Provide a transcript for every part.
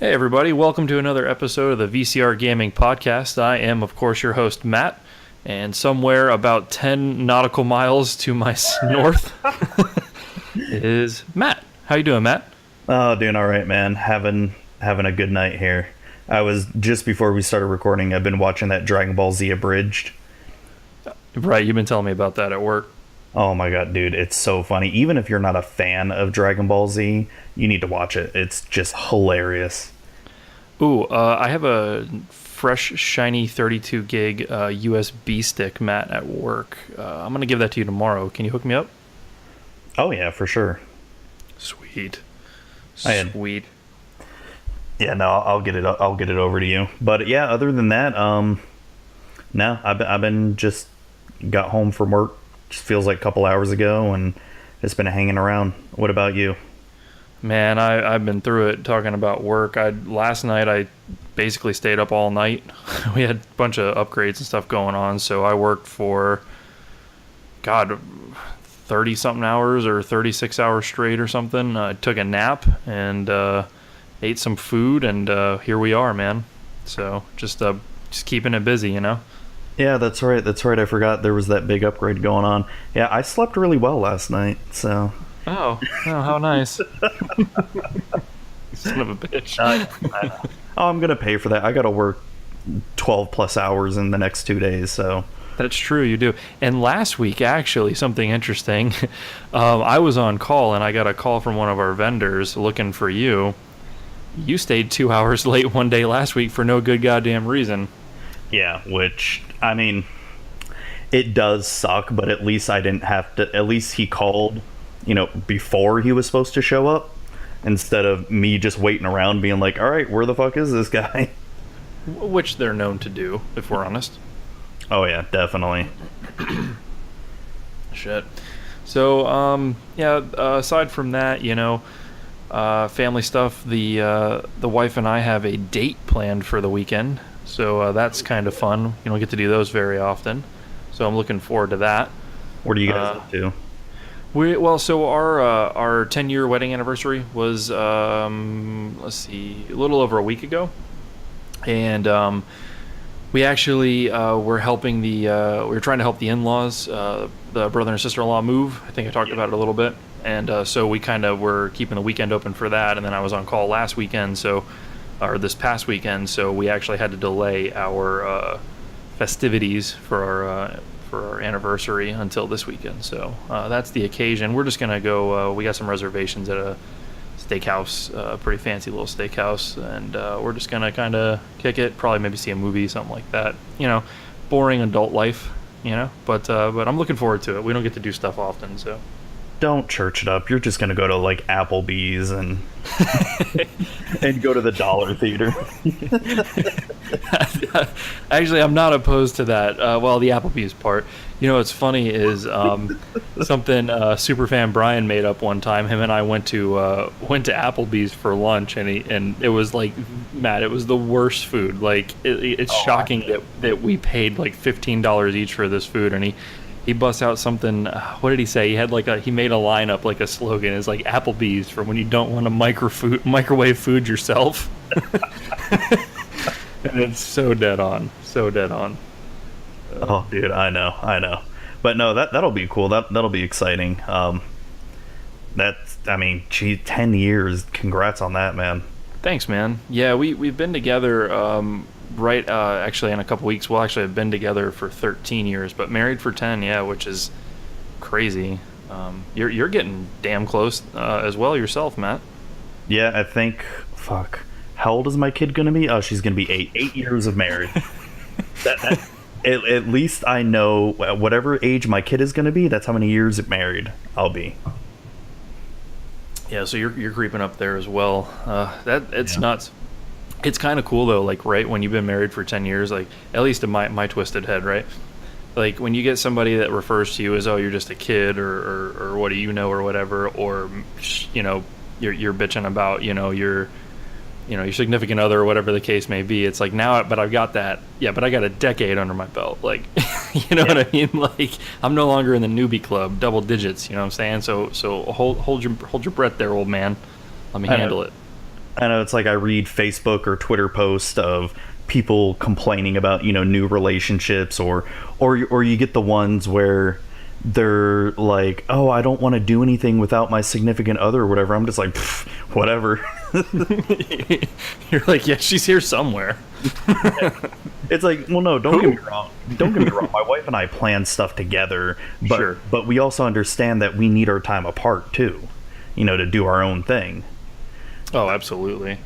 Hey everybody, welcome to another episode of the VCR Gaming Podcast. I am, of course, your host, Matt, and somewhere about 10 nautical miles to my north is Matt. How you doing, Matt? Oh, doing all right, man. Having a good night here. I was, just before we started recording, I've been watching that Dragon Ball Z Abridged. Right, you've been telling me about that at work. Oh my god, dude, it's so funny. Even if you're not a fan of Dragon Ball Z, you need to watch it. It's just hilarious. Ooh, I have a fresh, shiny 32 gig USB stick, Matt, at work. I'm going to give that to you tomorrow. Can you hook me up? Oh yeah, for sure. Sweet. Sweet. Yeah, no, I'll get it over to you. But yeah, other than that, no, I've been just got home from work. Just feels like a couple hours ago, and it's been hanging around. What about you? Man, I've been through it talking about work. Last night I basically stayed up all night. We had a bunch of upgrades and stuff going on, so I worked for 30-something hours or 36 hours straight or something. I took a nap and ate some food, and here we are, man. So just keeping it busy, you know? Yeah, that's right. I forgot there was that big upgrade going on. Yeah, I slept really well last night, so... Oh, how nice. Son of a bitch. I'm going to pay for that. I got to work 12 plus hours in the next 2 days, so... That's true, you do. And last week, actually, something interesting. I was on call, and I got a call from one of our vendors looking for you. You stayed 2 hours late one day last week for no good goddamn reason. Yeah, which, I mean, it does suck, but at least I didn't have to... At least he called, before he was supposed to show up, instead of me just waiting around being like, all right, where the fuck is this guy? Which they're known to do, if we're honest. Oh, yeah, definitely. Shit. So, aside from that, family stuff, the wife and I have a date planned for the weekend. So that's kind of fun. You don't get to do those very often. So I'm looking forward to that. What are you guys up to? So our 10-year wedding anniversary was, a little over a week ago. And we actually were helping we were trying to help the in-laws, the brother and sister-in-law move. I think I talked about it a little bit. And so we kind of were keeping the weekend open for that. And then I was on call last weekend, or this past weekend, so we actually had to delay our festivities for our anniversary until this weekend. So that's the occasion. We're just gonna go. We got some reservations at a steakhouse, a pretty fancy little steakhouse, and we're just gonna kind of kick it. Probably maybe see a movie, something like that. Boring adult life. But I'm looking forward to it. We don't get to do stuff often, so. Don't church it up. You're just going to go to, Applebee's and and go to the Dollar Theater. Actually, I'm not opposed to that. The Applebee's part. What's funny is something superfan Brian made up one time. Him and I went to Applebee's for lunch, and it was like, Matt, it was the worst food. Like, it's shocking that we paid like $15 each for this food, and he busts out something. What did he say? He had he made a line up, like a slogan. It's like Applebee's for when you don't want to microwave food yourself. And it's so dead on. Oh, dude, I know. But no, that'll be cool. That'll be exciting. 10 years. Congrats on that, man. Thanks, man. Yeah, we've been together. Actually, in a couple weeks, we'll actually have been together for 13 years, but married for 10, yeah, which is crazy. You're getting damn close as well yourself, Matt. Yeah, I think, fuck. How old is my kid going to be? Oh, she's going to be 8. 8 years of marriage. At least I know whatever age my kid is going to be, that's how many years married I'll be. Yeah, so you're creeping up there as well. It's nuts. It's kind of cool though, right when you've been married for 10 years, at least in my twisted head, right? Like when you get somebody that refers to you as, oh, you're just a kid, or what do you know, or whatever, or you're bitching about your significant other, or whatever the case may be. It's like, now, but I've got that. Yeah, but I got a decade under my belt. What I mean? Like, I'm no longer in the newbie club, double digits. You know what I'm saying? So hold your breath there, old man. Let me handle it. I know it's like I read Facebook or Twitter posts of people complaining about, new relationships, or you get the ones where they're like, oh, I don't want to do anything without my significant other or whatever. I'm just like, whatever. You're like, yeah, she's here somewhere. It's like, well, no, don't get me wrong. Don't get me wrong. My wife and I plan stuff together, but we also understand that we need our time apart too, to do our own thing. Oh, absolutely.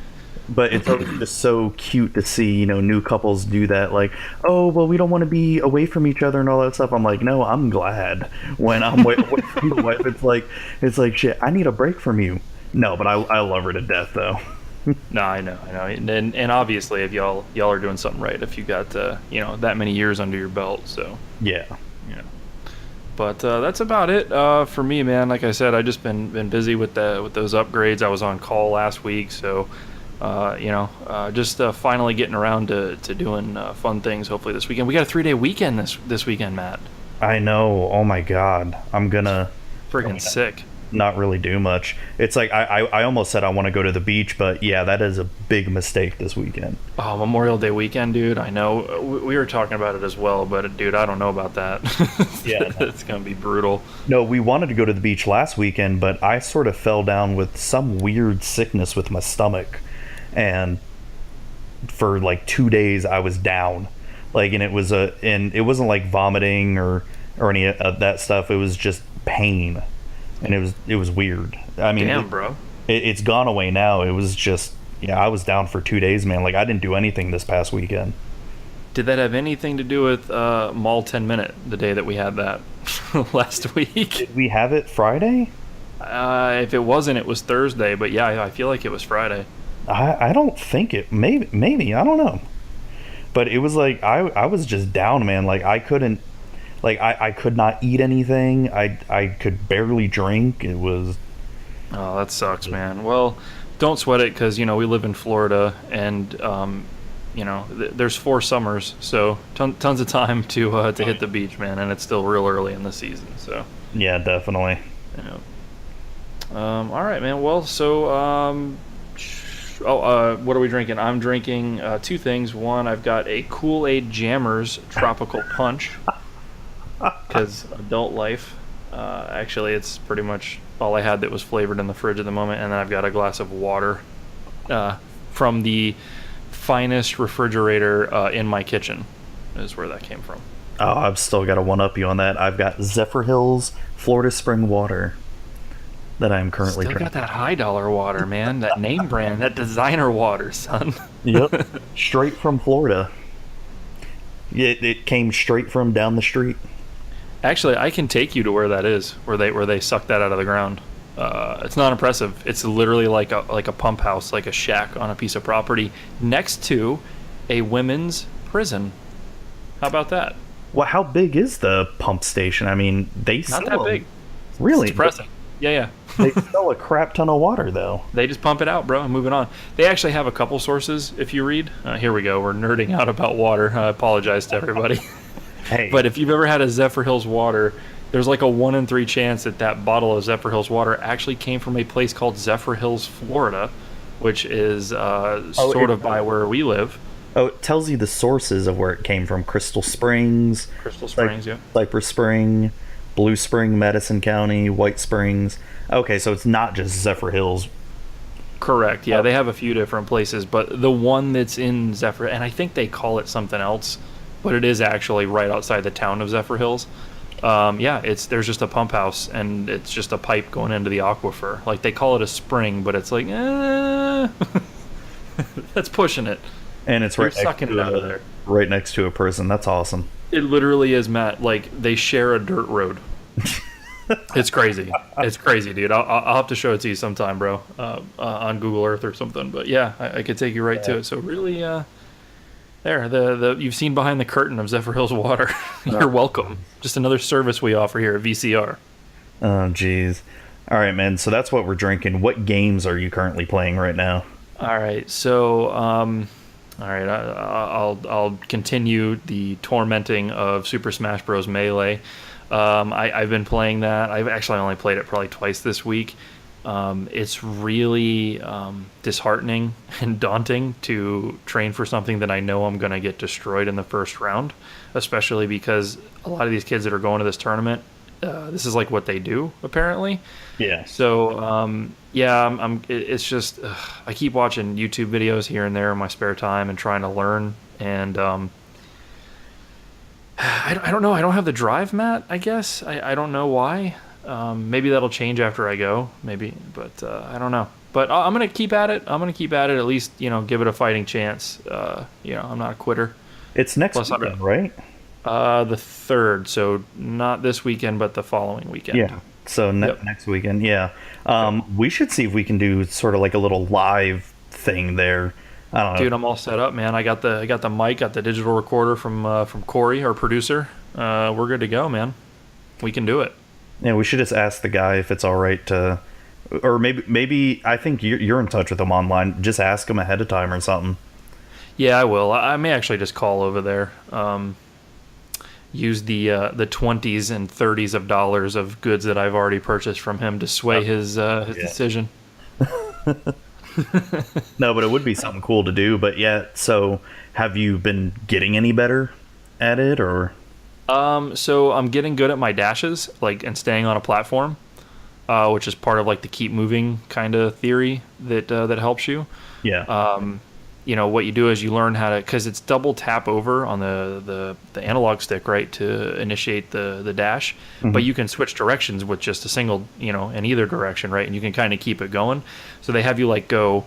But it's just so cute to see, new couples do that. Like, oh, well, we don't want to be away from each other and all that stuff. I'm like, no, I'm glad when I'm away from the wife. It's like, shit, I need a break from you. No, but I love her to death, though. No, I know. And obviously, if y'all are doing something right, if you got, that many years under your belt. So, yeah. But that's about it for me, man. Like I said, I just been busy with those upgrades. I was on call last week, so just finally getting around to doing fun things. Hopefully this weekend. We got a 3-day weekend this weekend, Matt. I know. Oh my God, I'm gonna friggin' sick. Not really do much. It's like I almost said I want to go to the beach, but yeah, that is a big mistake this weekend. Oh, Memorial Day weekend, dude. I know we were talking about it as well, but dude, I don't know about that. Yeah, it's gonna be brutal. No, we wanted to go to the beach last weekend, but I sort of fell down with some weird sickness with my stomach, and for like 2 days I was down, and it wasn't like vomiting or any of that stuff. It was just pain. And it was weird. I mean, damn, bro. It's gone away now. It was just, I was down for 2 days, man. Like, I didn't do anything this past weekend. Did that have anything to do with Mall 10 Minute, the day that we had that last week? Did we have it Friday? If it wasn't, it was Thursday. But yeah, I feel like it was Friday. I don't think it. Maybe. I don't know. But it was like, I was just down, man. Like, I couldn't. Like, I could not eat anything. I could barely drink. It was... Oh, that sucks, man. Well, don't sweat it, because, we live in Florida, and, there's 4 summers, so tons of time to hit the beach, man, and it's still real early in the season, so... Yeah, definitely. All right, man. Well, so, what are we drinking? I'm drinking 2 things. One, I've got a Kool-Aid Jammers Tropical Punch. Because adult life, actually, it's pretty much all I had that was flavored in the fridge at the moment. And then I've got a glass of water from the finest refrigerator in my kitchen is where that came from. Oh, I've still got to one-up you on that. I've got Zephyr Hills Florida Spring water that I'm currently drinking. Still got that high-dollar water, man. That name brand, that designer water, son. Yep, straight from Florida. It came straight from down the street. Actually, I can take you to where that is, where they suck that out of the ground. It's not impressive. It's literally like a pump house, like a shack on a piece of property next to a women's prison. How about that? Well, how big is the pump station? I mean, they not that big. Really? It's depressing. Yeah. They sell a crap ton of water, though. They just pump it out, bro, and moving on. They actually have a couple sources, if you read. Here we go. We're nerding out about water. I apologize to everybody. Hey. But if you've ever had a Zephyr Hills water, there's like a 1 in 3 chance that bottle of Zephyr Hills water actually came from a place called Zephyr Hills, Florida, which is sort of by where we live. Oh, it tells you the sources of where it came from. Crystal Springs, yeah. Cypress Spring, Blue Spring, Madison County, White Springs. Okay, so it's not just Zephyr Hills. Correct, yeah. They have a few different places, but the one that's in Zephyr, and I think they call it something else, but it is actually right outside the town of Zephyr Hills. There's just a pump house, and it's just a pipe going into the aquifer. Like, they call it a spring, but it's like, that's pushing it. And it's right sucking it out of there. Right next to a prison. That's awesome. It literally is, Matt. Like, they share a dirt road. It's crazy. It's crazy, dude. I'll have to show it to you sometime, bro, on Google Earth or something. But yeah, I could take you right to it. So really, you've seen behind the curtain of Zephyr Hills water. You're welcome. Just another service we offer here at VCR. Oh, jeez. All right, man. So that's what we're drinking. What games are you currently playing right now? All right. So, I'll continue the tormenting of Super Smash Bros. Melee. I've been playing that. I've actually only played it probably twice this week. It's really disheartening and daunting to train for something that I know I'm going to get destroyed in the first round, especially because a lot of these kids that are going to this tournament, this is like what they do apparently. Yeah. So yeah, it's just I keep watching YouTube videos here and there in my spare time and trying to learn, and I don't know. I don't have the drive, Matt. I guess I don't know why. Maybe that'll change after I go. Maybe, but I don't know. But I'm gonna keep at it. I'm gonna keep at it. At least give it a fighting chance. I'm not a quitter. It's next weekend, right? The 3rd. So not this weekend, but the following weekend. Yeah. So next weekend. Yeah. We should see if we can do sort of like a little live thing there. I don't know. Dude, I'm all set up, man. I got the mic, got the digital recorder from Corey, our producer. We're good to go, man. We can do it. Yeah, we should just ask the guy if it's all right to, or maybe I think you're in touch with him online. Just ask him ahead of time or something. Yeah, I will. I may actually just call over there. Use the 20s and 30s of dollars of goods that I've already purchased from him to sway his decision. No, but it would be something cool to do. But yeah, so have you been getting any better at it, or? So I'm getting good at my dashes, and staying on a platform, which is part of the keep moving kind of theory that helps you. Yeah. What you do is you learn how to, because it's double tap over on the analog stick, right, to initiate the dash, Mm-hmm. but you can switch directions with just a single, in either direction, right, and you can kind of keep it going. So they have you go,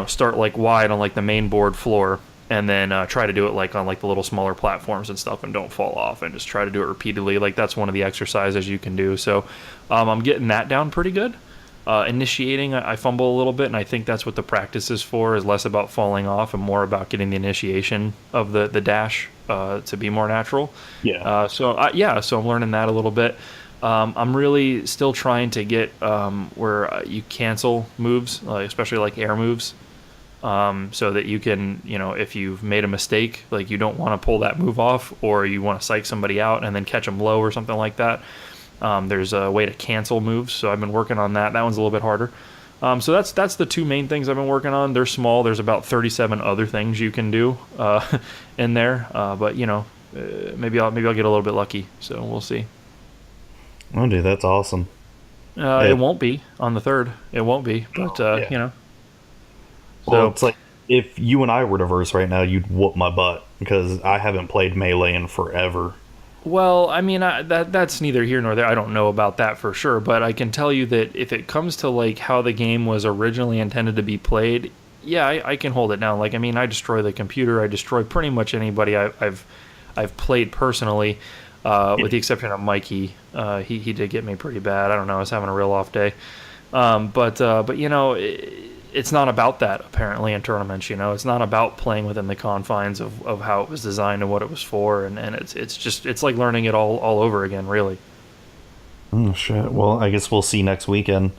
start wide on the main board floor, and then try to do it on the little smaller platforms and stuff, and don't fall off, and just try to do it repeatedly. That's one of the exercises you can do. So I'm getting that down pretty good. Initiating, I fumble a little bit, and I think that's what the practice is for, is less about falling off and more about getting the initiation of the dash to be more natural. Yeah. So I'm learning that a little bit. I'm really still trying to get where you cancel moves, especially air moves, so that you can, if you've made a mistake, you don't want to pull that move off, or you want to psych somebody out and then catch them low or something like that. There's a way to cancel moves, so I've been working on that. That one's a little bit harder. So that's the two main things I've been working on. They're small. There's about 37 other things you can do in there, but maybe I'll get a little bit lucky. So we'll see. Oh, dude, that's awesome. It won't be on the 3rd. It won't be, but yeah. So Well, it's if you and I were to verse right now, you'd whoop my butt, because I haven't played Melee in forever. Well, I mean, that's neither here nor there. I don't know about that for sure, but I can tell you that if it comes to how the game was originally intended to be played, yeah, I can hold it down. I destroy the computer. I destroy pretty much anybody I've played personally, with the exception of Mikey. He did get me pretty bad. I don't know. I was having a real off day. But it's not about that, apparently, in tournaments. It's not about playing within the confines of how it was designed and what it was for, and it's like learning it all over again, really. Oh shit. Well, I guess we'll see next weekend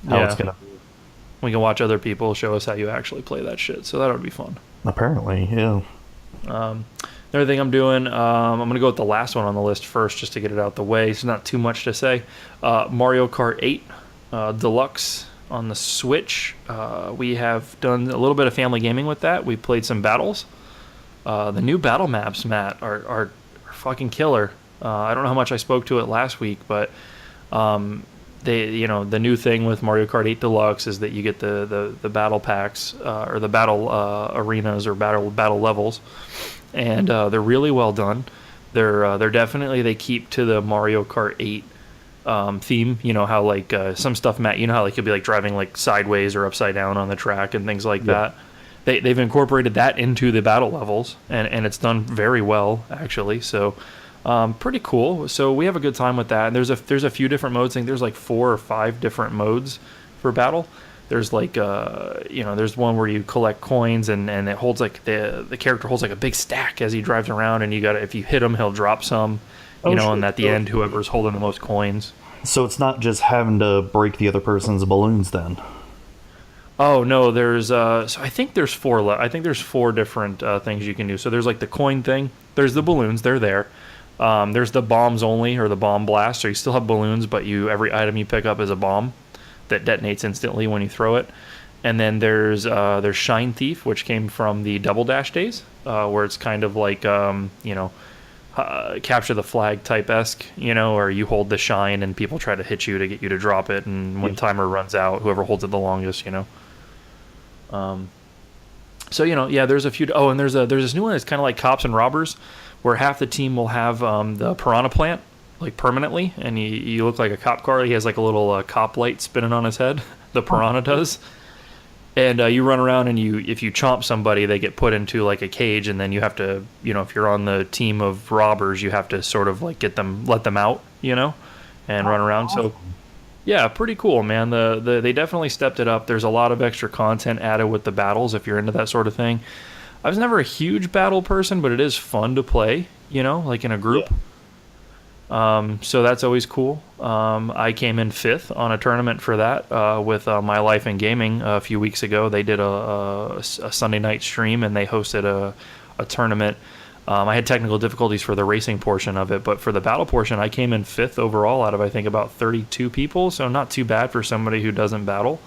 how it's gonna be. We can watch other people show us how you actually play that shit, so that'll be fun. Apparently, yeah. Another thing I'm doing, I'm going to go with the last one on the list first, just to get it out the way. It's not too much to say. Mario Kart 8 Deluxe on the Switch. We have done a little bit of family gaming with that. We played some battles. The new battle maps, Matt, are fucking killer. I don't know how much I spoke to it last week, but the new thing with Mario Kart 8 Deluxe is that you get the battle packs, or the battle arenas, or battle levels, and they're really well done. They're definitely, they keep to the Mario Kart 8 theme. How some stuff, Matt, how you'll be driving sideways or upside down on the track and things like that. They've incorporated that into the battle levels, and it's done very well, actually. So pretty cool. So we have a good time with that. And there's a few different modes. I think there's 4 or 5 different modes for battle. There's there's one where you collect coins, and it holds the character holds a big stack as he drives around, and if you hit him, he'll drop some, and at the end, whoever's holding the most coins. So it's not just having to break the other person's balloons then. Oh no, there's so I think there's 4. I think there's 4 different things you can do. So there's the coin thing. There's the balloons. They're there. There's the bombs only, or the bomb blast. So you still have balloons, but every item you pick up is a bomb. that detonates instantly when you throw it. And then there's Shine Thief, which came from the Double Dash days, where it's kind of like capture the flag type esque, or you hold the shine and people try to hit you to get you to drop it, and when timer runs out, whoever holds it the longest, So there's a few. Oh, and there's this new one that's kind of like Cops and Robbers, where half the team will have the Piranha Plant like permanently, and you look like a cop car. He has like a little cop light spinning on his head. The Piranha does. And you run around, and if you chomp somebody, they get put into like a cage, and then you have to, if you're on the team of robbers, you have to sort of like let them out, and run around. Awesome. So, yeah, pretty cool, man. They definitely stepped it up. There's a lot of extra content added with the battles if you're into that sort of thing. I was never a huge battle person, but it is fun to play, like in a group. Yeah. So that's always cool. I came in 5th on a tournament for that with My Life in Gaming a few weeks ago. They did a Sunday night stream, and they hosted a tournament. I had technical difficulties for the racing portion of it, but for the battle portion, I came in 5th overall out of, I think, about 32 people, so not too bad for somebody who doesn't battle.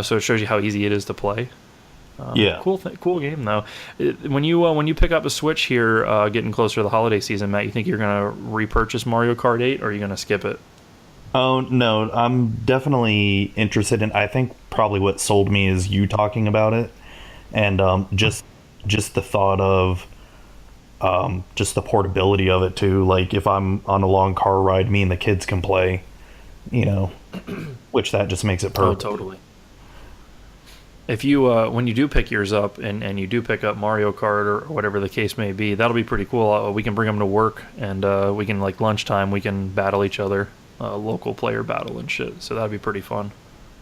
So it shows you how easy it is to play. Cool game though. When you pick up a Switch here, getting closer to the holiday season, Matt, you think you're gonna repurchase Mario Kart 8, or are you gonna skip it? Oh no, I'm definitely interested in. I think probably what sold me is you talking about it, and just the thought of just the portability of it too. Like if I'm on a long car ride, me and the kids can play, which that just makes it perfect. Oh, totally. If you when you do pick yours up and you do pick up Mario Kart or whatever the case may be, that'll be pretty cool. We can bring them to work, and we can, like, lunchtime, we can battle each other, local player battle and shit. So that'd be pretty fun.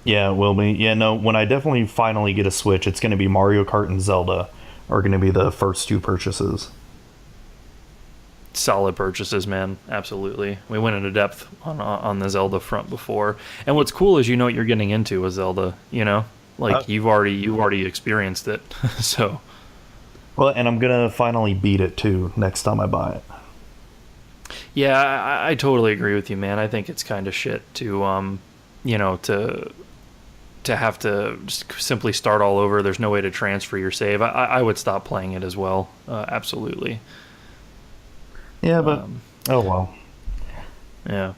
Yeah, it will be. Yeah, no, when I definitely finally get a Switch, it's going to be Mario Kart and Zelda are going to be the first 2 purchases. Solid purchases, man. Absolutely. We went into depth on the Zelda front before. And what's cool is you know what you're getting into with Zelda, Like you've already experienced it, so. Well, and I'm gonna finally beat it too next time I buy it. Yeah, I totally agree with you, man. I think it's kind of shit to, to have to just simply start all over. There's no way to transfer your save. I would stop playing it as well. Absolutely. Yeah, but oh well. Yeah.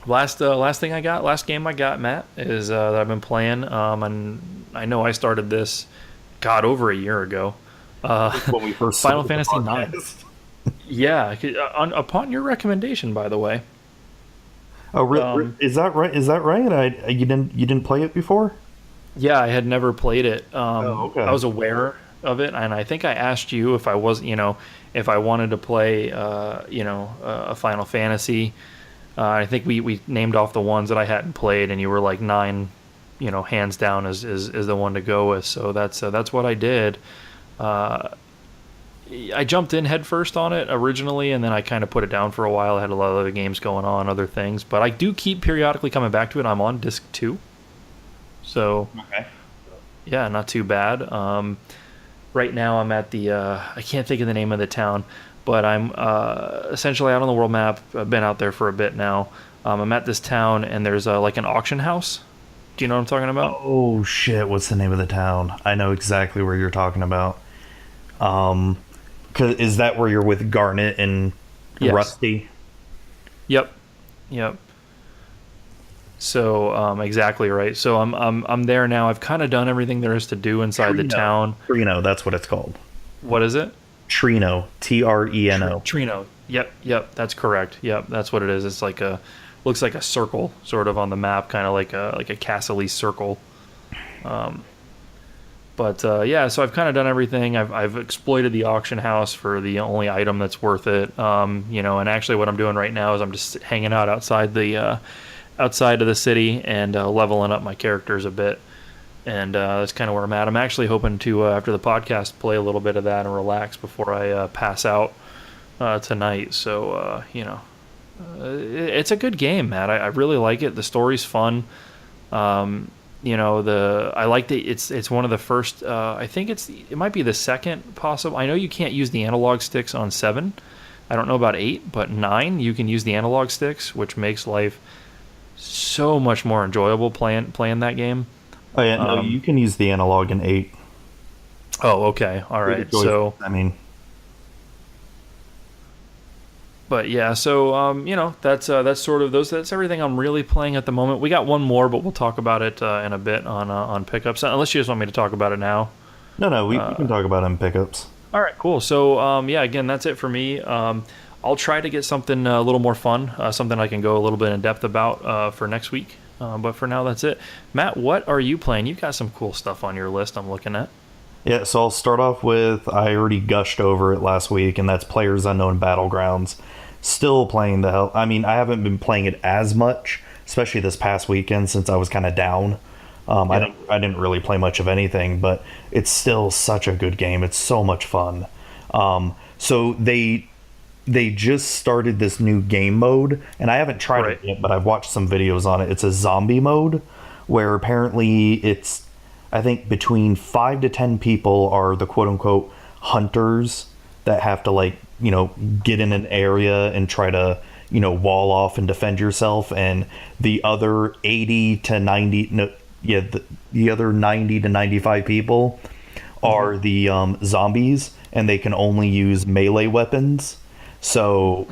Last game I got, Matt, is that I've been playing. And I know I started this, over a year ago. When we first Final Fantasy IX. Yeah, upon your recommendation, by the way. Oh, is that right? Is that right? You didn't play it before? Yeah, I had never played it. Okay. I was aware of it, and I think I asked you if I was, if I wanted to play, a Final Fantasy. I think we named off the ones that I hadn't played, and you were like 9, hands down is the one to go with. So that's what I did. I jumped in head first on it originally, and then I kind of put it down for a while. I had a lot of other games going on, other things, but I do keep periodically coming back to it. I'm on disc 2, so okay. Yeah, not too bad. Right now I'm at the I can't think of the name of the town, but I'm essentially out on the world map. I've been out there for a bit now. I'm at this town, and there's like an auction house. Do you know what I'm talking about? Oh shit! What's the name of the town? I know exactly where you're talking about. 'Cause is that where you're with Garnet and Yes. Rusty? Yep. So exactly right. So I'm there now. I've kind of done everything there is to do inside the town. Trino, that's what it's called. What is it? Trino, Treno. Trino. Yep. That's correct. Yep, that's what it is. It's like looks like a circle sort of on the map, kind of like a castle-y circle. Yeah, so I've kind of done everything. I've exploited the auction house for the only item that's worth it. And actually what I'm doing right now is I'm just hanging out outside of the city and leveling up my characters a bit. And that's kind of where I'm at. I'm actually hoping to, after the podcast, play a little bit of that and relax before I pass out tonight. So, it's a good game, Matt. I really like it. The story's fun. I like the it's one of the first. I think it might be the second possible. I know you can't use the analog sticks on 7. I don't know about 8, but 9 you can use the analog sticks, which makes life so much more enjoyable playing that game. Oh yeah, no, you can use the analog in 8. Oh, okay, all right. So I mean, but yeah, so that's sort of that's everything I'm really playing at the moment. We got one more, but we'll talk about it in a bit on pickups. Unless you just want me to talk about it now. no, we can talk about it in pickups. All right, cool. So yeah, again, that's it for me. I'll try to get something a little more fun, something I can go a little bit in depth about for next week. But for now, that's it. Matt, what are you playing? You've got some cool stuff on your list I'm looking at. Yeah, so I'll start off with, I already gushed over it last week, and that's Players Unknown Battlegrounds. Still playing the hell. I mean, I haven't been playing it as much, especially this past weekend since I was kind of down. I didn't really play much of anything, but it's still such a good game. It's so much fun. So they just started this new game mode, and I haven't tried it yet, but I've watched some videos on it. It's a zombie mode, where apparently it's, I think between 5 to 10 people are the quote-unquote hunters that have to, like, get in an area and try to, wall off and defend yourself, and the other 80 to 90, the other 90 to 95 people are the zombies, and they can only use melee weapons. So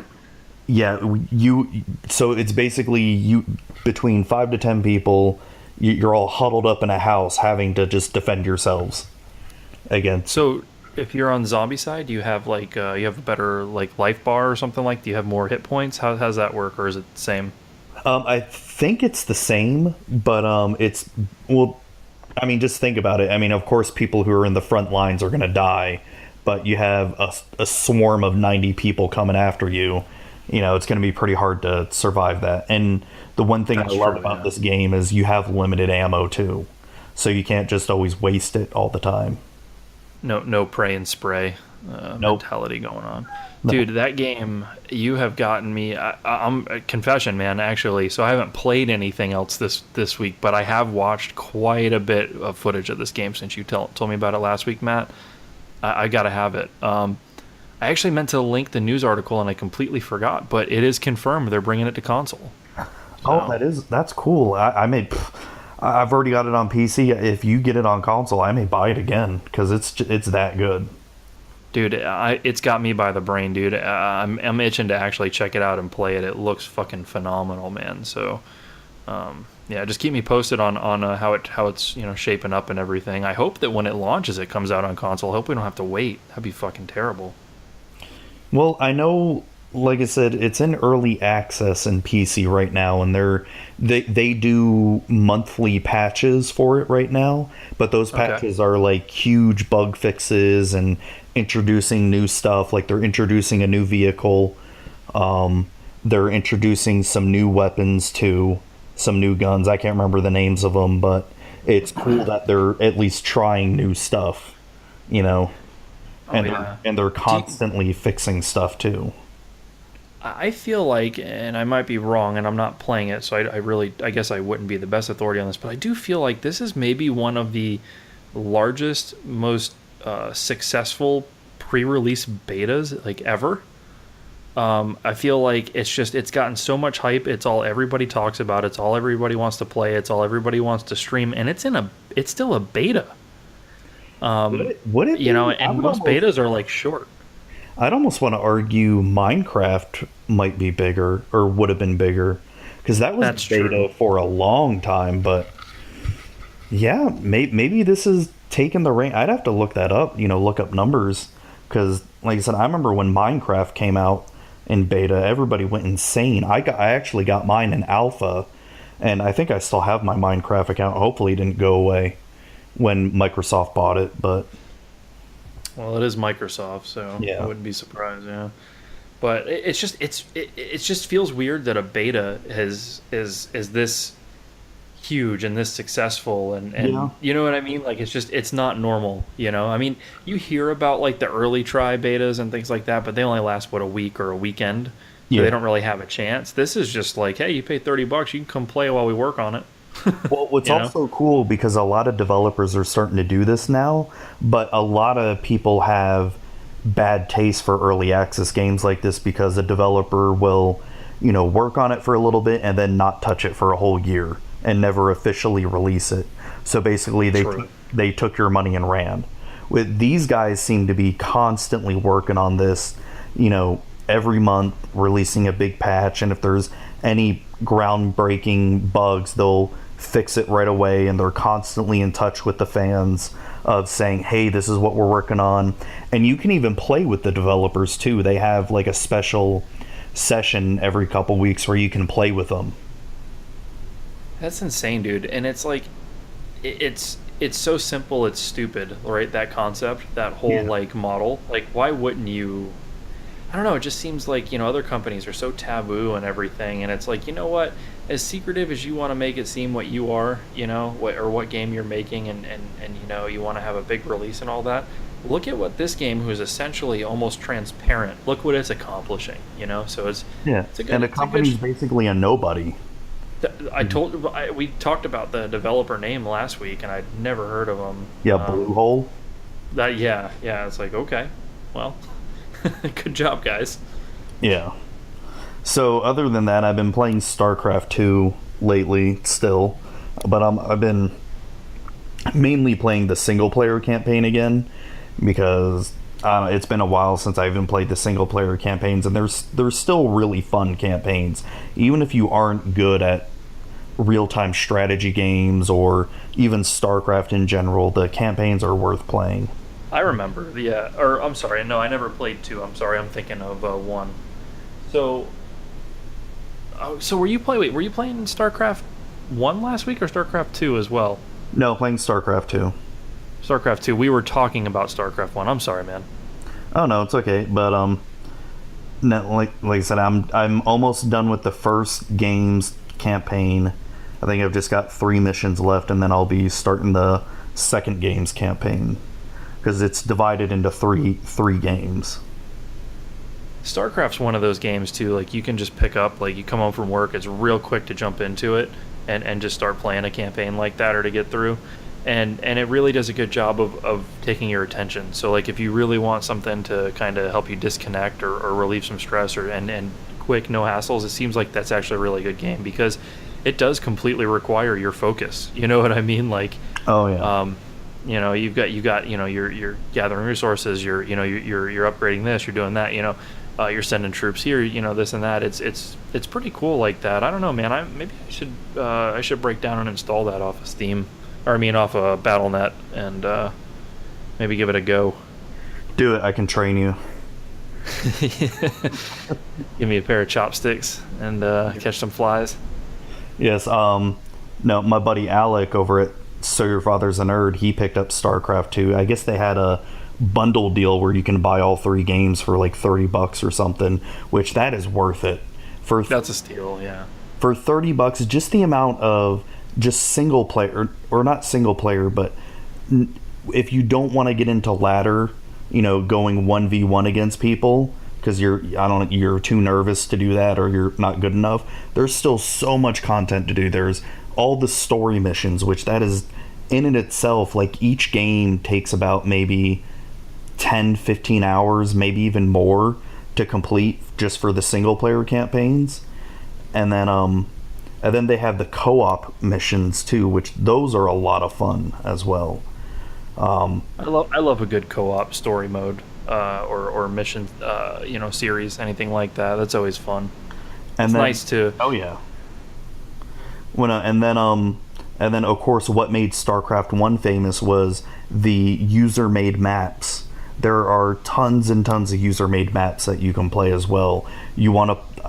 yeah, so it's basically you between 5 to 10 people, you're all huddled up in a house having to just defend yourselves against. So if you're on zombie side, do you have like you have a better like life bar or something? Like, do you have more hit points? How's that work, or is it the same? I think it's the same, but it's, well, I mean, just think about it. I mean, of course, people who are in the front lines are going to die, but you have a swarm of 90 people coming after you. It's going to be pretty hard to survive that. And the one thing I love about this game is you have limited ammo too, so you can't just always waste it all the time. No pray and spray mentality going on. No. Dude, that game, you have gotten me. I'm confession, man. Actually, so I haven't played anything else this week, but I have watched quite a bit of footage of this game since you told me about it last week, Matt. I gotta have it. I actually meant to link the news article and I completely forgot, but it is confirmed they're bringing it to console. So. Oh, that's cool. I've already got it on PC. If you get it on console, I may buy it again because it's that good. Dude, it's got me by the brain, dude. I'm itching to actually check it out and play it. It looks fucking phenomenal, man. So, yeah, just keep me posted on how it's shaping up and everything. I hope that when it launches, it comes out on console. I hope we don't have to wait. That'd be fucking terrible. Well, I know, like I said, it's in early access in PC right now, and they do monthly patches for it right now. But those patches are like huge bug fixes and introducing new stuff. Like they're introducing a new vehicle, they're introducing some new weapons too, some new guns. I can't remember the names of them, but it's cool that they're at least trying new stuff, and they're constantly fixing stuff too. I feel like, and I might be wrong, and I'm not playing it, so I guess I wouldn't be the best authority on this, but I do feel like this is maybe one of the largest, most successful pre-release betas like ever. I feel like it's gotten so much hype. It's all everybody talks about. It's all everybody wants to play. It's all everybody wants to stream, and it's still a beta. Would it and most betas are like short. I'd almost want to argue Minecraft might be bigger, or would have been bigger, because that was beta for a long time. But yeah, maybe this is taking the reign. I'd have to look that up, look up numbers, because like I said, I remember when Minecraft came out in beta, everybody went insane. I actually got mine in alpha, and I think I still have my Minecraft account. Hopefully it didn't go away when Microsoft bought it, but... Well, it is Microsoft, so yeah. I wouldn't be surprised, yeah. But it just feels weird that a beta is this huge and this successful, and you know what I mean? Like, it's not normal, I mean, you hear about like the early try betas and things like that, but they only last a week or a weekend. So they don't really have a chance. This is just like, hey, you pay $30, you can come play while we work on it. Well, what's also cool, because a lot of developers are starting to do this now, but a lot of people have bad taste for early access games like this, because a developer will work on it for a little bit and then not touch it for a whole year and never officially release it. So basically they took your money and ran. With these guys seem to be constantly working on this, every month releasing a big patch, and if there's any groundbreaking bugs, they'll fix it right away, and they're constantly in touch with the fans of saying, hey, this is what we're working on. And you can even play with the developers too. They have like a special session every couple weeks where you can play with them. That's insane, dude. And it's like it's so simple, it's stupid, right? That concept, that whole like model. Like, why wouldn't you? I don't know, it just seems like, other companies are so taboo and everything, and it's like, you know what, as secretive as you want to make it seem what you are, what game you're making, and you want to have a big release and all that, look at what this game, who's essentially almost transparent, look what it's accomplishing, so it's a good, and the company's basically a nobody. We talked about the developer name last week, and I'd never heard of them. Bluehole. It's like, okay, well, good job, guys. Yeah. So other than that, I've been playing StarCraft 2 lately still, but I've been mainly playing the single player campaign again because it's been a while since I even played the single player campaigns, and there's still really fun campaigns. Even if you aren't good at real-time strategy games or even StarCraft in general, the campaigns are worth playing. I remember, I'm sorry, no, I never played 2. I'm sorry, I'm thinking of 1. So were you playing StarCraft 1 last week or StarCraft 2 as well? No, playing StarCraft 2. StarCraft 2. We were talking about StarCraft 1. I'm sorry, man. Oh no, it's okay. But no, like I said, I'm almost done with the first game's campaign. I think I've just got 3 missions left, and then I'll be starting the second game's campaign because it's divided into three games. StarCraft's one of those games too. Like, you can just pick up, like, you come home from work, it's real quick to jump into it and just start playing a campaign like that, or to get through. And it really does a good job of taking your attention. So, like, if you really want something to kind of help you disconnect or relieve some stress, and quick, no hassles, it seems like that's actually a really good game because it does completely require your focus. You know what I mean? Like, oh yeah. You've got you're gathering resources, you're upgrading this, you're doing that, you're sending troops here, this and that. It's pretty cool like that. I don't know, man. Maybe I should break down and install that off of Steam. Or off of Battle.net, and maybe give it a go. Do it. I can train you. Give me a pair of chopsticks and catch some flies. Yes. No, my buddy Alec over at So Your Father's a Nerd, he picked up StarCraft 2. I guess they had a bundle deal where you can buy all 3 games for like $30 or something, which that is worth it. That's a steal, yeah. For $30, just the amount of just single player, or not single player, but if you don't want to get into ladder, going 1v1 against people because you're too nervous to do that, or you're not good enough, there's still so much content to do. There's all the story missions, which that is in and itself, like, each game takes about maybe 10-15 hours, maybe even more, to complete just for the single player campaigns. And then they have the co-op missions too, which those are a lot of fun as well. I love a good co-op story mode or mission series, anything like that. That's always fun. It's nice to. Oh yeah. And then of course what made StarCraft 1 famous was the user-made maps. There are tons and tons of user-made maps that you can play as well.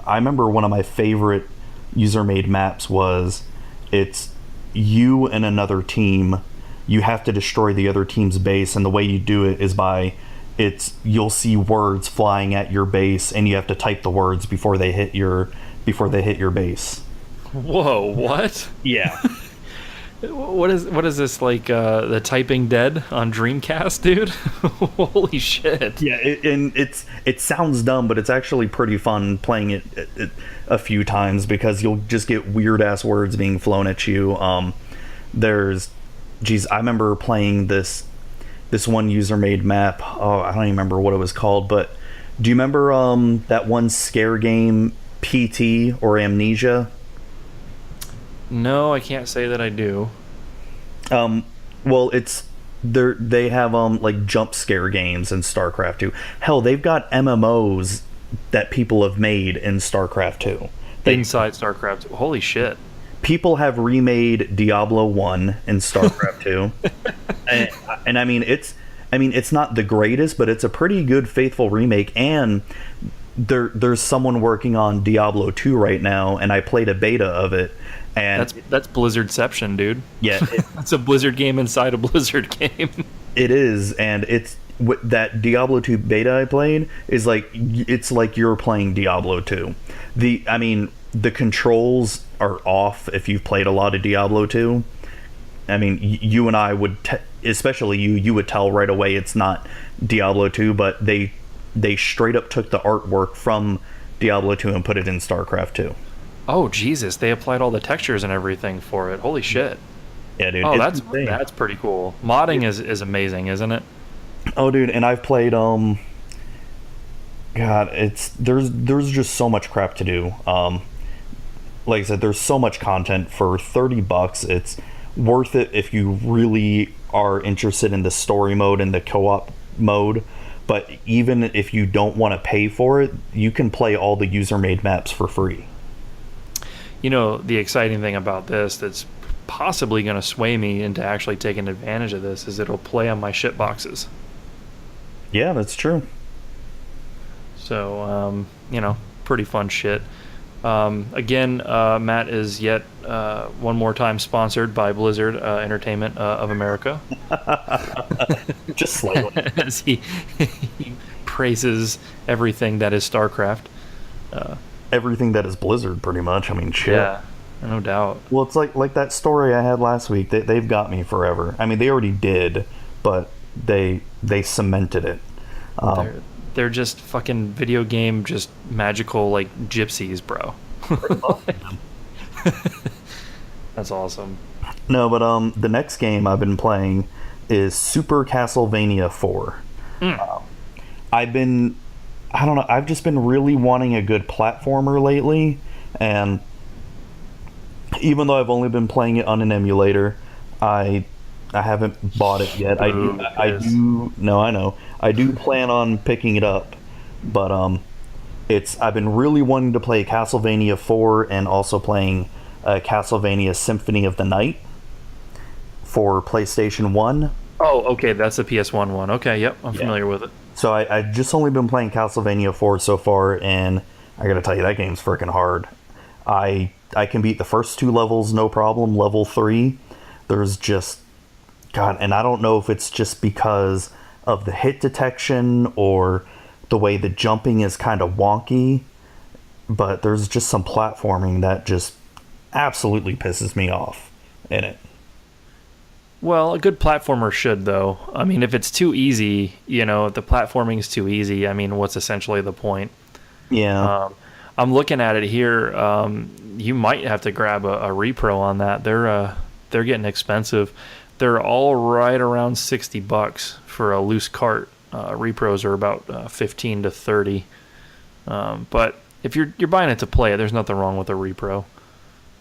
I remember one of my favorite user-made maps was, it's you and another team. You have to destroy the other team's base, and the way you do it is you'll see words flying at your base, and you have to type the words before they hit your base. Whoa, what? Yeah. What is this, like the Typing Dead on Dreamcast, dude? Holy shit! Yeah, it sounds dumb, but it's actually pretty fun playing it a few times because you'll just get weird ass words being flown at you. I remember playing this one user made map. Oh, I don't even remember what it was called, but do you remember that one scare game PT or Amnesia? No, I can't say that I do. Well, they have like jump scare games in StarCraft 2. Hell, they've got MMOs that people have made in StarCraft 2. Inside StarCraft. Holy shit. People have remade Diablo 1 in StarCraft 2. And I mean it's not the greatest, but it's a pretty good faithful remake, and there's someone working on Diablo 2 right now, and I played a beta of it. And that's Blizzardception, dude. Yeah, it's a Blizzard game inside a Blizzard game. It is, and it's that Diablo 2 beta I played is like, it's like you're playing Diablo 2. The controls are off if you've played a lot of Diablo 2. I mean, you and I would, especially you would tell right away it's not Diablo 2, but they straight up took the artwork from Diablo 2 and put it in StarCraft 2. Oh Jesus! They applied all the textures and everything for it. Holy shit! Yeah, dude. Oh, that's pretty cool. Modding is amazing, isn't it? Oh, dude, and I've played God, there's just so much crap to do. Like I said, there's so much content for $30. It's worth it if you really are interested in the story mode and the co-op mode. But even if you don't want to pay for it, you can play all the user-made maps for free. You know, the exciting thing about this that's possibly going to sway me into actually taking advantage of this is it'll play on my shit boxes. Yeah, that's true. So, pretty fun shit. Again, Matt is yet one more time sponsored by Blizzard Entertainment of America. Just slightly. As he praises everything that is StarCraft. Everything that is Blizzard, pretty much. I mean, shit. Yeah, no doubt. Well, it's like that story I had last week. They've got me forever. I mean, they already did, but they cemented it. They're just fucking video game, just magical, like, gypsies, bro. That's awesome. No, but the next game I've been playing is Super Castlevania 4. I don't know, I've just been really wanting a good platformer lately, and even though I've only been playing it on an emulator, I haven't bought it yet. I do plan on picking it up, but I've been really wanting to play Castlevania 4 and also playing Castlevania Symphony of the Night for PlayStation 1. Oh, okay, that's the PS1 one. Okay, yep, I'm familiar with it. So I just only been playing Castlevania 4 so far, and I gotta tell you, that game's freaking hard. I can beat the first 2 levels no problem. Level 3, there's just... God, and I don't know if it's just because of the hit detection or the way the jumping is kind of wonky, but there's just some platforming that just absolutely pisses me off in it. Well, a good platformer should, though. I mean, if it's too easy, if the platforming is too easy, I mean, what's essentially the point? Yeah. I'm looking at it here. You might have to grab a repro on that. They're getting expensive. They're all right around $60 for a loose cart. Repros are about 15 to 30. But if you're buying it to play it, there's nothing wrong with a repro.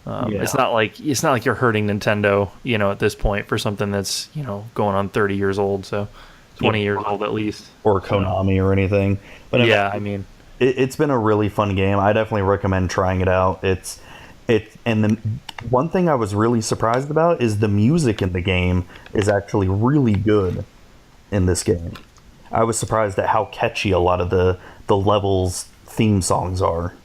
It's not like you're hurting Nintendo, at this point for something that's going on 30 years old, so 20 years old at least, or Konami or anything. But I mean, it's been a really fun game. I definitely recommend trying it out. And the one thing I was really surprised about is the music in the game is actually really good in this game. I was surprised at how catchy a lot of the levels theme songs are.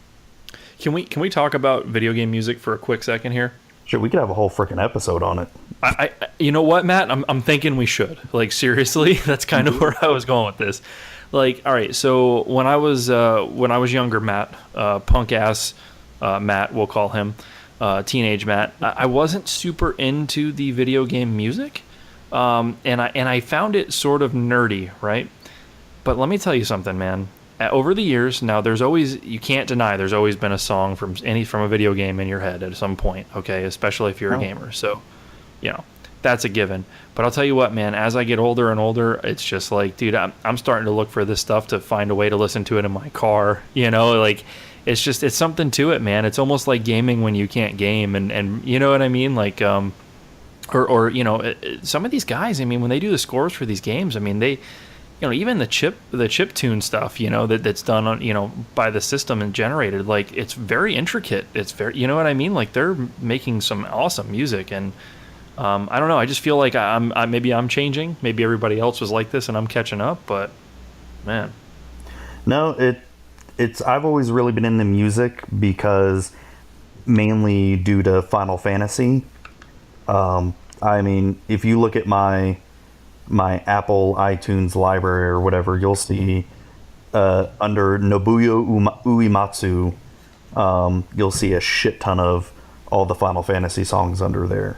Can we talk about video game music for a quick second here? Sure, we could have a whole freaking episode on it. I you know what, Matt? I'm thinking we should. Like, seriously, that's kind of where I was going with this. Like, all right, so when I was younger, Matt, punk ass Matt, we'll call him, teenage Matt, I wasn't super into the video game music, and I found it sort of nerdy, right? But let me tell you something, man. Over the years, now you can't deny there's always been a song from a video game in your head at some point, okay? Especially if you're a gamer. So, that's a given. But I'll tell you what, man, as I get older and older, it's just like, dude, I'm starting to look for this stuff to find a way to listen to it in my car, like, it's something to it, man. It's almost like gaming when you can't game, and you know what I mean, like or you know, some of these guys, I mean, when they do the scores for these games, I mean, they, you know, even the chip tune stuff, you know, that's done on, you know, by the system and generated, like it's very intricate. It's very, you know what I mean? Like they're making some awesome music, and I don't know. I just feel like maybe I'm changing. Maybe everybody else was like this, and I'm catching up. But man, No, it's I've always really been into music because mainly due to Final Fantasy. I mean, if you look at my Apple iTunes library or whatever, you'll see under Nobuyo Uematsu, you'll see a shit ton of all the Final Fantasy songs under there.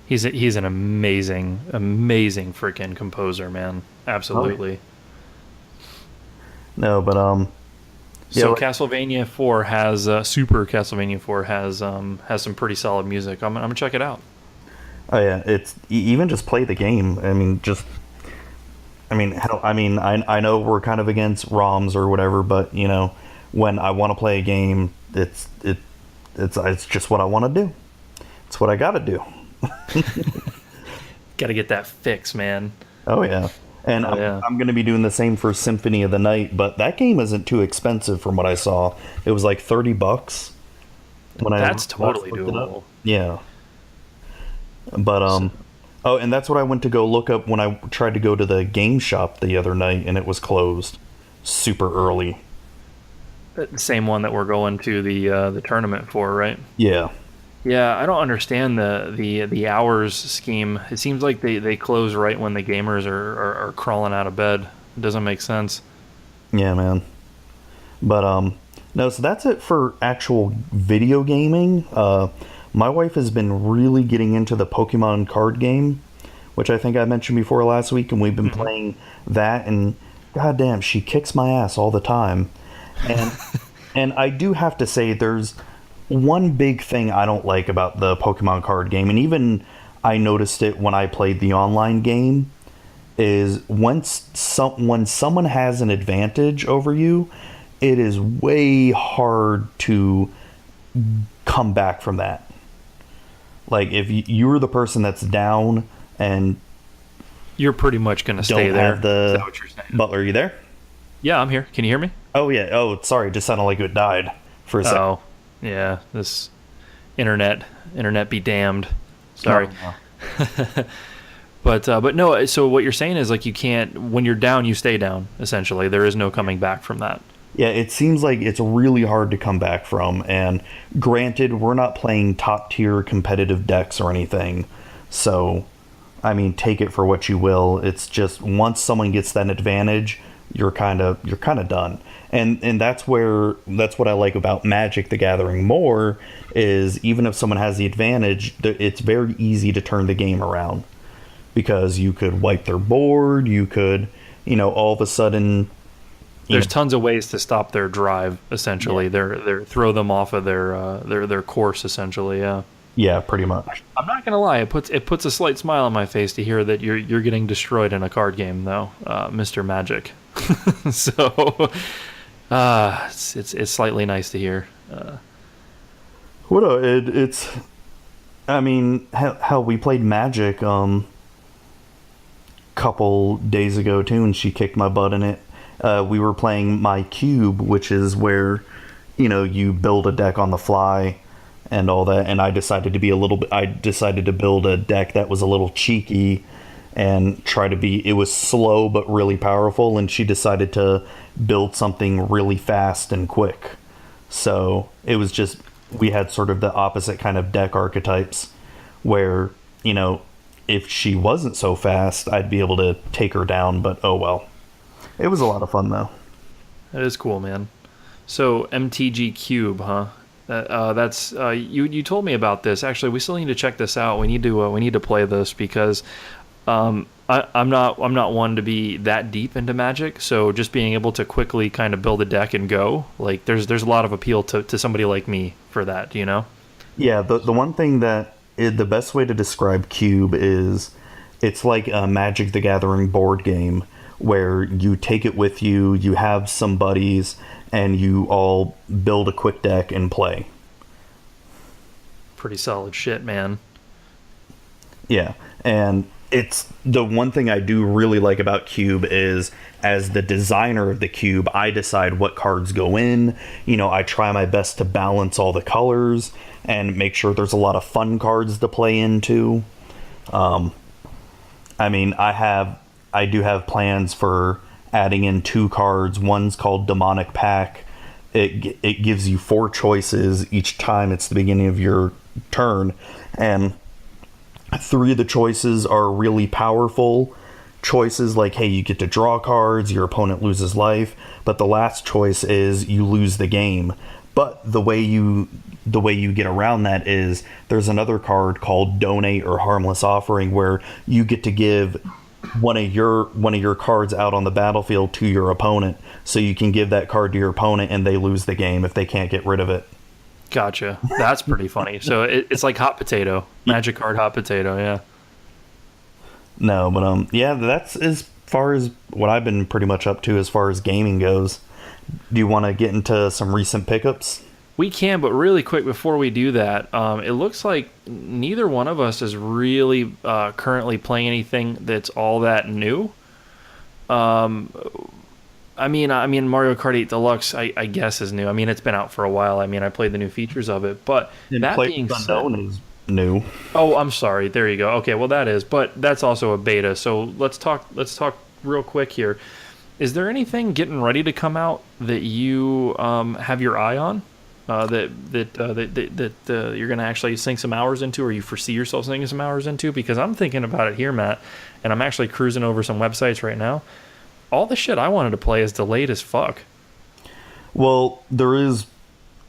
he's an amazing freaking composer, man. Absolutely. No, but So like, Castlevania 4 has Super Castlevania 4 has some pretty solid music. I'm gonna check it out. oh yeah, it's even just play the game. I mean, hell, I mean, I know we're kind of against ROMs or whatever, but you know, when I want to play a game, it's just what I want to do. It's what I got to do. Got to get that fix, man. Oh yeah. And I'm going to be doing the same for Symphony of the Night, but that game isn't too expensive from what I saw. It was like $30 That's totally doable. Yeah. But oh, and that's what I went to go look up when I tried to go to the game shop the other night, and it was closed super early. The same one that we're going to the tournament for, right? Yeah. Yeah, I don't understand the hours scheme. It seems like they close right when the gamers are crawling out of bed. It doesn't make sense. Yeah, man. But no, so that's it for actual video gaming. My wife has been really getting into the Pokemon card game, which I think I mentioned before last week, and we've been playing that, and goddamn, she kicks my ass all the time. And and I do have to say, there's one big thing I don't like about the Pokemon card game, and even I noticed it when I played the online game, is when someone has an advantage over you, it is way hard to come back from that. Like, if you're the person that's down and You're pretty much going to stay there. Is that what you're saying? Butler, are you there? Yeah, I'm here. Can you hear me? Oh, yeah. Oh, sorry. It just sounded like it died for a second. Oh, yeah. This internet be damned. Sorry. No. But no, so what you're saying is, like, you can't, when you're down, you stay down, essentially. There is no coming back from that. Yeah, it seems like it's really hard to come back from. And granted, we're not playing top tier competitive decks or anything. So, I mean, take it for what you will. It's just once someone gets that advantage, you're kind of done. And that's what I like about Magic the Gathering more, is even if someone has the advantage, it's very easy to turn the game around, because you could wipe their board, you could, all of a sudden, there's tons of ways to stop their drive, essentially. Yeah. They're throw them off of their course, essentially. Yeah. Yeah, pretty much. I'm not gonna lie, it puts a slight smile on my face to hear that you're getting destroyed in a card game, though, Mr. Magic. So, it's slightly nice to hear. It's. I mean, hell, we played Magic couple days ago too, and she kicked my butt in it. We were playing My Cube, which is where, you build a deck on the fly and all that. And I decided to build a deck that was a little cheeky and it was slow but really powerful. And she decided to build something really fast and quick. So it was just, we had sort of the opposite kind of deck archetypes where, if she wasn't so fast, I'd be able to take her down, but oh well. It was a lot of fun, though. That is cool, man. So, MTG Cube, huh? That's you told me about this. Actually, we still need to check this out. We need to play this, because I'm not one to be that deep into Magic. So just being able to quickly kind of build a deck and go, like, there's a lot of appeal to somebody like me for that. Yeah. The one thing the best way to describe Cube is, it's like a Magic the Gathering board game, where you take it with you, you have some buddies, and you all build a quick deck and play. Pretty solid shit, man. Yeah, and it's the one thing I do really like about Cube is, as the designer of the cube, I decide what cards go in. I try my best to balance all the colors and make sure there's a lot of fun cards to play into. I do have plans for adding in 2 cards. One's called Demonic Pack. It gives you 4 choices each time it's the beginning of your turn, and 3 of the choices are really powerful choices, like, hey, you get to draw cards, your opponent loses life, but the last choice is you lose the game. But the way you get around that is there's another card called Donate or Harmless Offering, where you get to give one of your cards out on the battlefield to your opponent, so you can give that card to your opponent and they lose the game if they can't get rid of it. Gotcha. That's pretty funny. So it's like hot potato, magic card hot potato. Yeah. No, but yeah, that's as far as what I've been pretty much up to as far as gaming goes. Do you want to get into some recent pickups? We can, but really quick before we do that, it looks like neither one of us is really currently playing anything that's all that new. I mean, Mario Kart 8 Deluxe, I guess, is new. I mean, it's been out for a while. I mean, I played the new features of it, but that being said, is new. Oh, I'm sorry. There you go. Okay, well that is, but that's also a beta. So let's talk real quick here. Is there anything getting ready to come out that you have your eye on? That you're going to actually sink some hours into, or you foresee yourself sinking some hours into? Because I'm thinking about it here, Matt, and I'm actually cruising over some websites right now. All the shit I wanted to play is delayed as fuck. Well, there is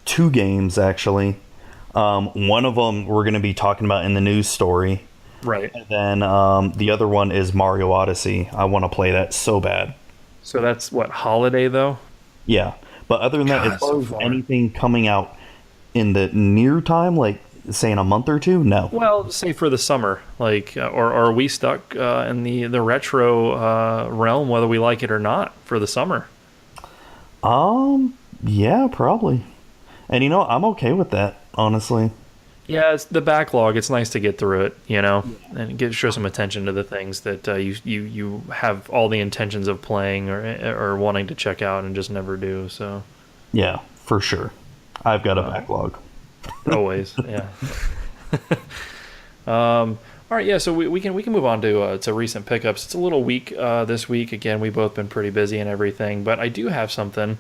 2 games, actually. One of them we're going to be talking about in the news story. Right. And then the other one is Mario Odyssey. I want to play that so bad. So that's what, holiday, though? Yeah. But other than that, as far as anything coming out in the near time, like, say, in a month or 2, no. Well, say for the summer, like, or are we stuck in the retro realm, whether we like it or not, for the summer? Yeah, probably. And I'm okay with that, honestly. Yeah, it's the backlog. It's nice to get through it, and show some attention to the things that you have all the intentions of playing or wanting to check out and just never do. So, yeah, for sure. I've got a backlog. Always, yeah. All right, yeah. So we can move on to recent pickups. It's a little weak this week. Again, we've both been pretty busy and everything, but I do have something,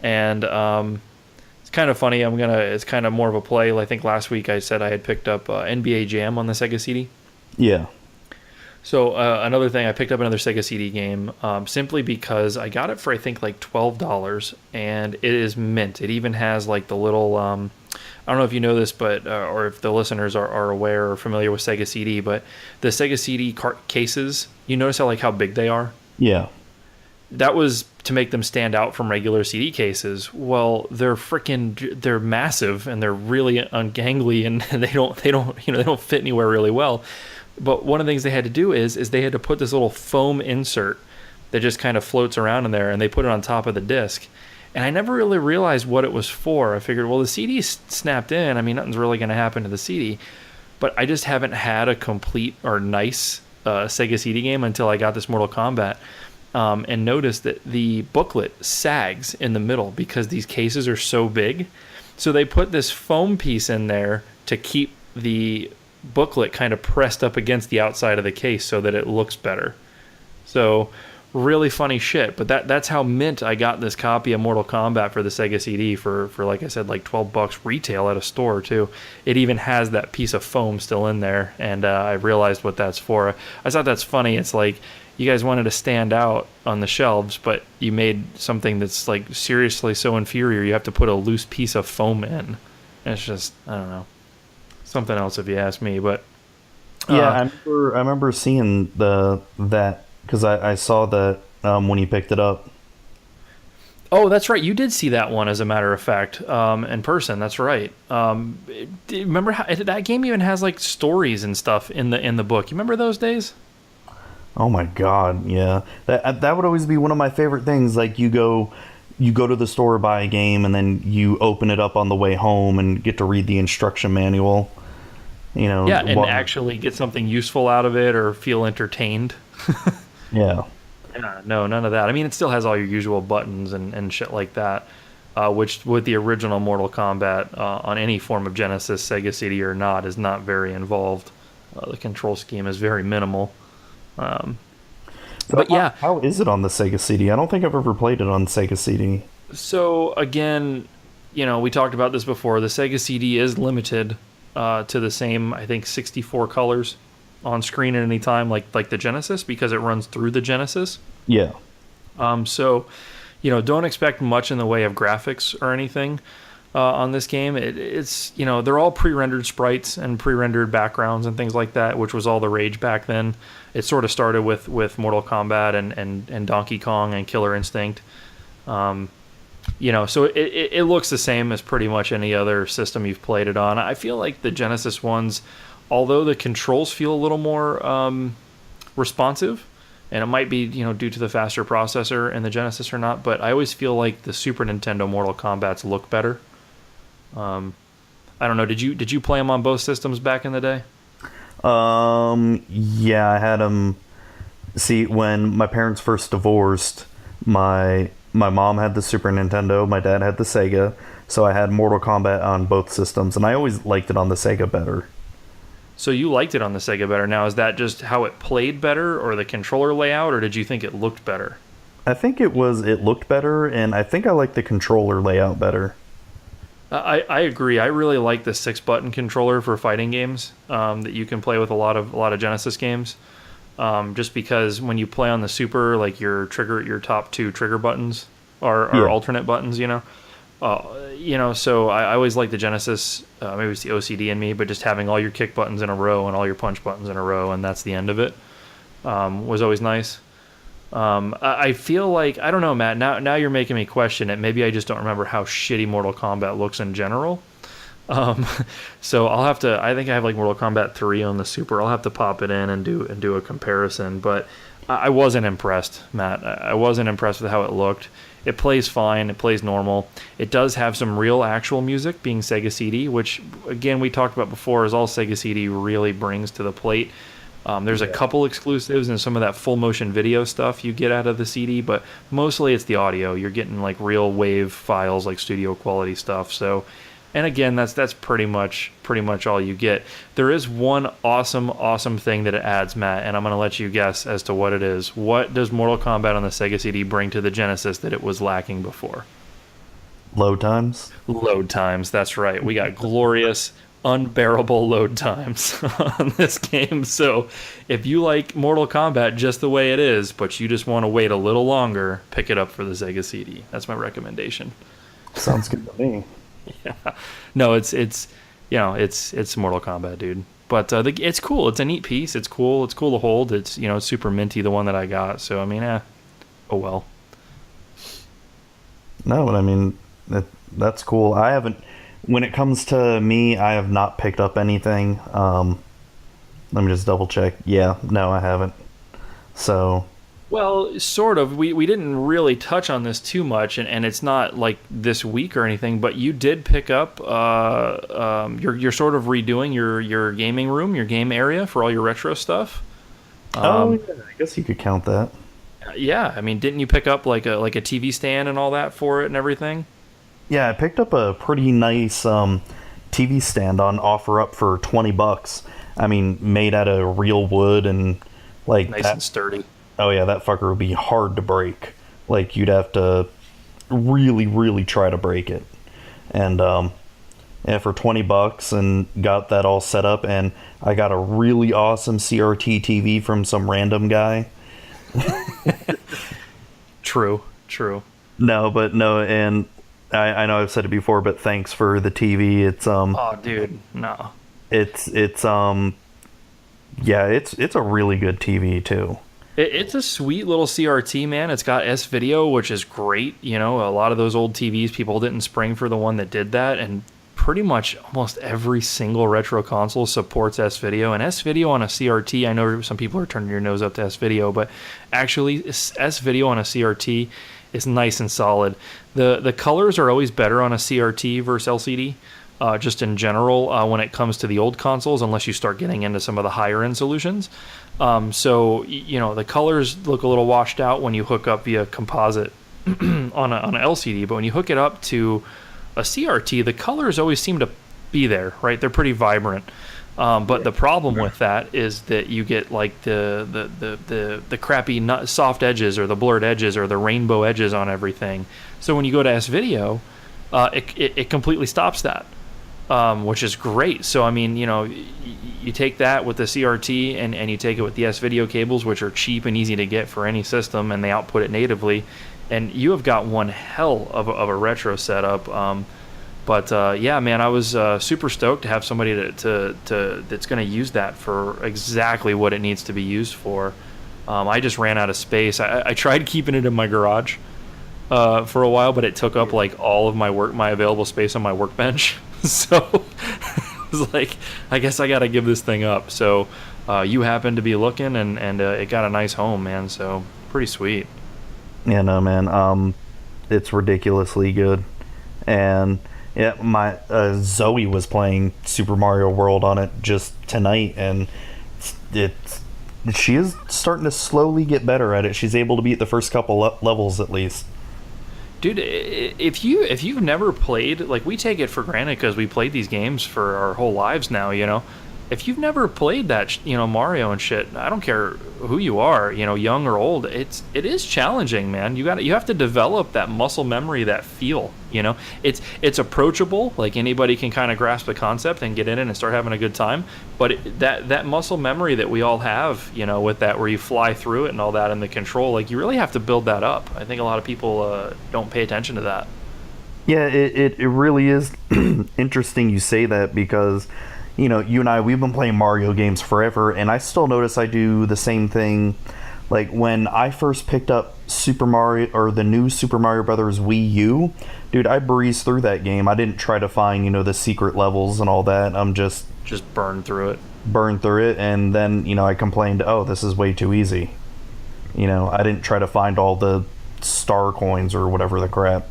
and it's kind of funny. It's kind of more of a play. I think last week I said I had picked up NBA Jam on the Sega CD. Yeah. So another thing, I picked up another Sega CD game simply because I got it for I think like $12, and it is mint. It even has like the little I don't know if you know this, but or if the listeners are aware or familiar with Sega CD, but the Sega CD cases, you notice how big they are? Yeah. That was to make them stand out from regular CD cases. Well, they're massive and they're really ungangly, and they don't fit anywhere really well. But one of the things they had to do is they had to put this little foam insert that just kind of floats around in there, and they put it on top of the disc. And I never really realized what it was for. I figured, well, the CD's snapped in. I mean, nothing's really going to happen to the CD. But I just haven't had a complete or nice Sega CD game until I got this Mortal Kombat. And noticed that the booklet sags in the middle because these cases are so big. So they put this foam piece in there to keep the booklet kind of pressed up against the outside of the case so that it looks better. So really funny shit. But that's how mint I got this copy of Mortal Kombat for the Sega CD for like I said, like $12 retail at a store too. It even has that piece of foam still in there, and I realized what that's for. I thought that's funny. It's like, you guys wanted to stand out on the shelves, but you made something that's like seriously so inferior you have to put a loose piece of foam in. And it's just, I don't know, something else if you ask me. But yeah, I remember seeing that because I saw that when you picked it up. Oh, that's right. You did see that one, as a matter of fact, in person. That's right. Remember how that game even has like stories and stuff in the book? You remember those days? Oh my god, yeah. That would always be one of my favorite things. Like you go to the store, buy a game, and then you open it up on the way home and get to read the instruction manual. You know, Yeah, and actually get something useful out of it or feel entertained. yeah. Yeah, no, none of that. I mean, it still has all your usual buttons and shit like that, which with the original Mortal Kombat on any form of Genesis, Sega CD or not, is not very involved. The control scheme is very minimal. Um, So but yeah, how is it on the Sega CD? I don't think I've ever played it on Sega CD. so again, we talked about this before. The Sega CD is limited to the same, I think, 64 colors on screen at any time, like the Genesis, because it runs through the Genesis. Yeah. So, don't expect much in the way of graphics or anything on this game. It's they're all pre-rendered sprites and pre-rendered backgrounds and things like that, which was all the rage back then. It sort of started with Mortal Kombat and Donkey Kong and Killer Instinct. So it looks the same as pretty much any other system you've played it on. I feel like the Genesis ones, although the controls feel a little more responsive, and it might be due to the faster processor in the Genesis or not, but I always feel like the Super Nintendo Mortal Kombats look better. I don't know. Did you play them on both systems back in the day? Yeah, I had them. See, when my parents first divorced, my mom had the Super Nintendo, my dad had the Sega, so I had Mortal Kombat on both systems, and I always liked it on the Sega better. So you liked it on the Sega better. Now, is that just how it played better, or the controller layout, or did you think it looked better? I think it looked better, and I think I liked the controller layout better. I agree. I really like the 6-button controller for fighting games that you can play with a lot of Genesis games. Just because when you play on the Super, like your top 2 trigger buttons are alternate buttons. So I always like the Genesis. Maybe it's the OCD in me, but just having all your kick buttons in a row and all your punch buttons in a row, and that's the end of it, was always nice. I feel like, I don't know, Matt, now you're making me question it. Maybe I just don't remember how shitty Mortal Kombat looks in general. So I think I have like Mortal Kombat 3 on the Super. I'll have to pop it in and do a comparison, but I wasn't impressed, Matt. I wasn't impressed with how it looked. It plays fine. It plays normal. It does have some real actual music, being Sega CD, which, again, we talked about before, is all Sega CD really brings to the plate. There's a couple exclusives and some of that full motion video stuff you get out of the CD, but mostly it's the audio. You're getting like real wave files, like studio quality stuff. So, and again, that's pretty much all you get. There is one awesome thing that it adds, Matt, and I'm going to let you guess as to what it is. What does Mortal Kombat on the Sega CD bring to the Genesis that it was lacking before? Load times? Load times, that's right. We got glorious, unbearable load times on this game. So if you like Mortal Kombat just the way it is, but you just want to wait a little longer, pick it up for the Sega CD. That's my recommendation. Sounds good to me. Yeah. No, it's Mortal Kombat, dude. But it's cool. It's a neat piece. It's cool. It's cool to hold. It's it's super minty, the one that I got. So I mean, oh well. No, but I mean that's cool. I haven't. When it comes to me, I have not picked up anything. Let me just double check. Yeah, no, I haven't. So. Well, sort of. We didn't really touch on this too much, and it's not like this week or anything, but you did pick up, you're sort of redoing your gaming room, your game area for all your retro stuff. Yeah, I guess you could count that. Yeah, I mean, didn't you pick up like a TV stand and all that for it and everything? Yeah, I picked up a pretty nice TV stand on OfferUp for $20. I mean, made out of real wood and like nice and sturdy. Oh yeah, that fucker would be hard to break. Like you'd have to really try to break it. And for $20 and got that all set up, and I got a really awesome CRT TV from some random guy. True. No, and I know I've said it before, but thanks for the TV. It's oh dude, no. It's yeah, it's a really good TV too. It's a sweet little CRT, man. It's got S-Video, which is great. A lot of those old TVs, people didn't spring for the one that did that, and pretty much almost every single retro console supports S-Video, and S-Video on a CRT, I know some people are turning your nose up to S-Video, but actually S-Video on a CRT is nice and solid. The colors are always better on a CRT versus LCD, just in general, when it comes to the old consoles, unless you start getting into some of the higher end solutions. So the colors look a little washed out when you hook up via composite on an LCD, but when you hook it up to a CRT, the colors always seem to be there, right? They're pretty vibrant. But the problem with that is that you get like the crappy soft edges or the blurred edges or the rainbow edges on everything. So when you go to S-Video, it completely stops that, which is great. So I mean, you take that with the CRT and you take it with the S-Video cables, which are cheap and easy to get for any system, and they output it natively, and you have got one hell of a retro setup. But yeah, man, I was super stoked to have somebody that's going to use that for exactly what it needs to be used for. I just ran out of space. I tried keeping it in my garage for a while, but it took up like all of my available space on my workbench. So I was like, I guess I got to give this thing up. So you happened to be looking, and it got a nice home, man. So pretty sweet. Yeah, no, man. It's ridiculously good, and yeah, my Zoe was playing Super Mario World on it just tonight, and she is starting to slowly get better at it. She's able to beat the first couple levels at least. Dude, if you've never played, like, we take it for granted because we played these games for our whole lives now, If you've never played that, Mario and shit, I don't care who you are, young or old, it is challenging, man. You have to develop that muscle memory, that feel, It's approachable, like anybody can kind of grasp the concept and get in it and start having a good time. But that muscle memory that we all have, with that, where you fly through it and all that, and the control, like, you really have to build that up. I think a lot of people don't pay attention to that. Yeah, it really is interesting you say that, because you and I, we've been playing Mario games forever, and I still notice I do the same thing. Like, when I first picked up Super Mario, or the new Super Mario Brothers Wii U, dude, I breezed through that game. I didn't try to find, the secret levels and all that. I'm just burned through it, and then, I complained, oh, this is way too easy. I didn't try to find all the star coins or whatever the crap.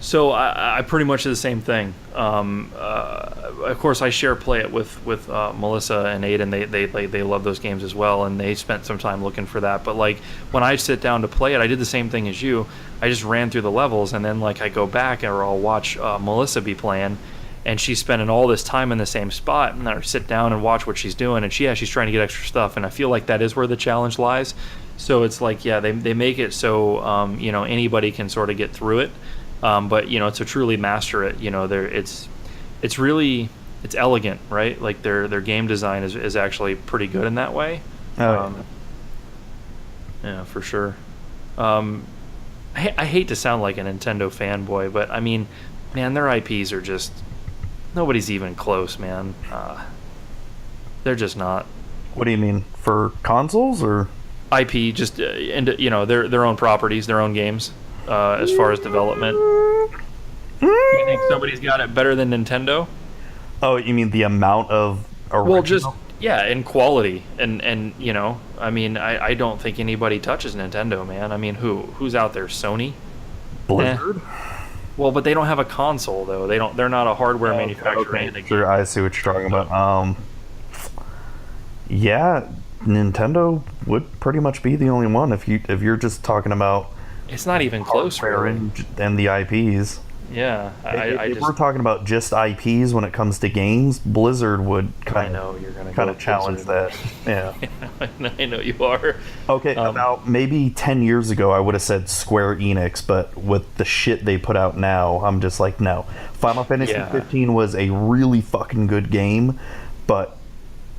So I pretty much do the same thing. Of course, I play it with Melissa and Aiden. They love those games as well, and they spent some time looking for that. But like, when I sit down to play it, I did the same thing as you. I just ran through the levels, and then like I go back or I'll watch Melissa be playing, and she's spending all this time in the same spot, and I sit down and watch what she's doing, and she's trying to get extra stuff, and I feel like that is where the challenge lies. So it's like, yeah, they make it so anybody can sort of get through it. But to truly master it, it's really elegant, right? Like their game design is actually pretty good in that way. Yeah, for sure. I hate to sound like a Nintendo fanboy, but I mean, man, their IPs are just, nobody's even close, man. They're just not. What do you mean, for consoles or IP? Just their own properties, their own games. As far as development, you think somebody's got it better than Nintendo? Oh, you mean the amount of original? Well, just in quality, and I mean, I don't think anybody touches Nintendo, man. I mean, who's out there? Sony, Blizzard. Well, but they don't have a console though. They're not a hardware manufacturer. Okay. Sure, I see what you're talking about. Yeah, Nintendo would pretty much be the only one if you're just talking about. It's not even close, really. And the IPs. Yeah, if we're talking about just IPs when it comes to games, Blizzard would kind of challenge that. Yeah, I know you are. Okay, about maybe 10 years ago, I would have said Square Enix, but with the shit they put out now, I'm just like, no. Final Fantasy 15 was a really fucking good game, but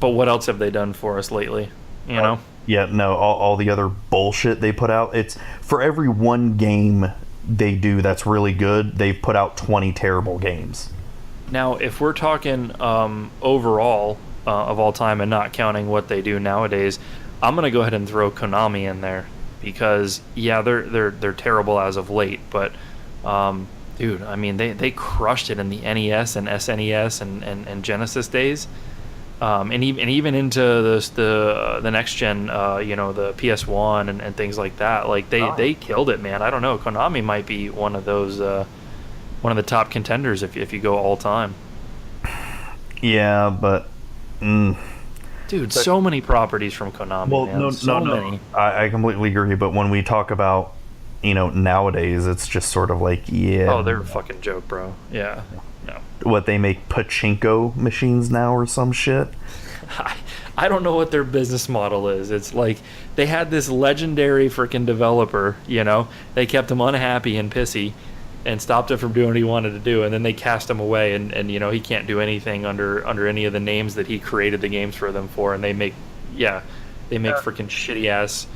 what else have they done for us lately? You know? Yeah, no, all the other bullshit they put out, it's for every one game they do that's really good, they've put out 20 terrible games. Now, if we're talking overall of all time and not counting what they do nowadays, I'm going to go ahead and throw Konami in there because, yeah, they're terrible as of late, but Dude, I mean, they crushed it in the NES and SNES and Genesis days. And even into the next gen, the PS1 and things like that. Like they killed it, man. I don't know. Konami might be one of those, one of the top contenders if you go all time. Yeah, but dude, so many properties from Konami. Well, man. no. Many. I completely agree. But when we talk about, nowadays, it's just sort of like, yeah. Oh, they're a fucking joke, bro. Yeah. No. What, they make pachinko machines now or some shit? I don't know what their business model is. It's like they had this legendary freaking developer, they kept him unhappy and pissy and stopped him from doing what he wanted to do, and then they cast him away, and he can't do anything under any of the names that he created the games for them for, and they make freaking shitty ass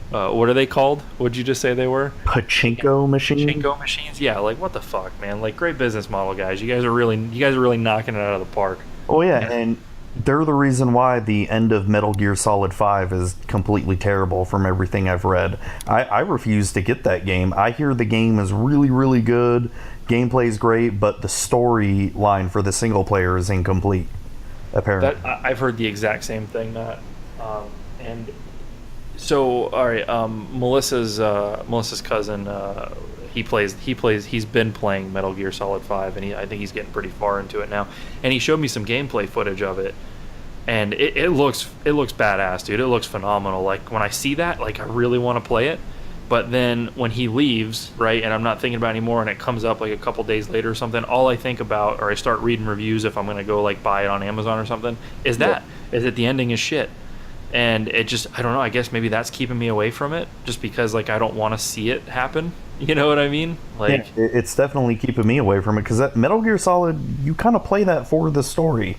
what are they called? What'd you just say they were? Pachinko machines? Pachinko machines? Yeah, like what the fuck, man? Like great business model, guys. You guys are really knocking it out of the park. Oh yeah, and they're the reason why the end of Metal Gear Solid 5 is completely terrible from everything I've read. I refuse to get that game. I hear the game is really, really good, gameplay's great, but the storyline for the single player is incomplete, apparently. I've heard the exact same thing, Matt. And so, all right, Melissa's cousin, he's been playing Metal Gear Solid 5, and I think he's getting pretty far into it now. And he showed me some gameplay footage of it, and it looks badass, dude. It looks phenomenal. Like when I see that, like I really want to play it. But then when he leaves, right, and I'm not thinking about it anymore, and it comes up like a couple days later or something, all I think about, or I start reading reviews if I'm gonna go like buy it on Amazon or something, is that the ending is shit. And it just, I don't know, I guess maybe that's keeping me away from it, just because like I don't want to see it happen. You know what I mean? Like, yeah, it's definitely keeping me away from it, because that Metal Gear Solid, you kind of play that for the story,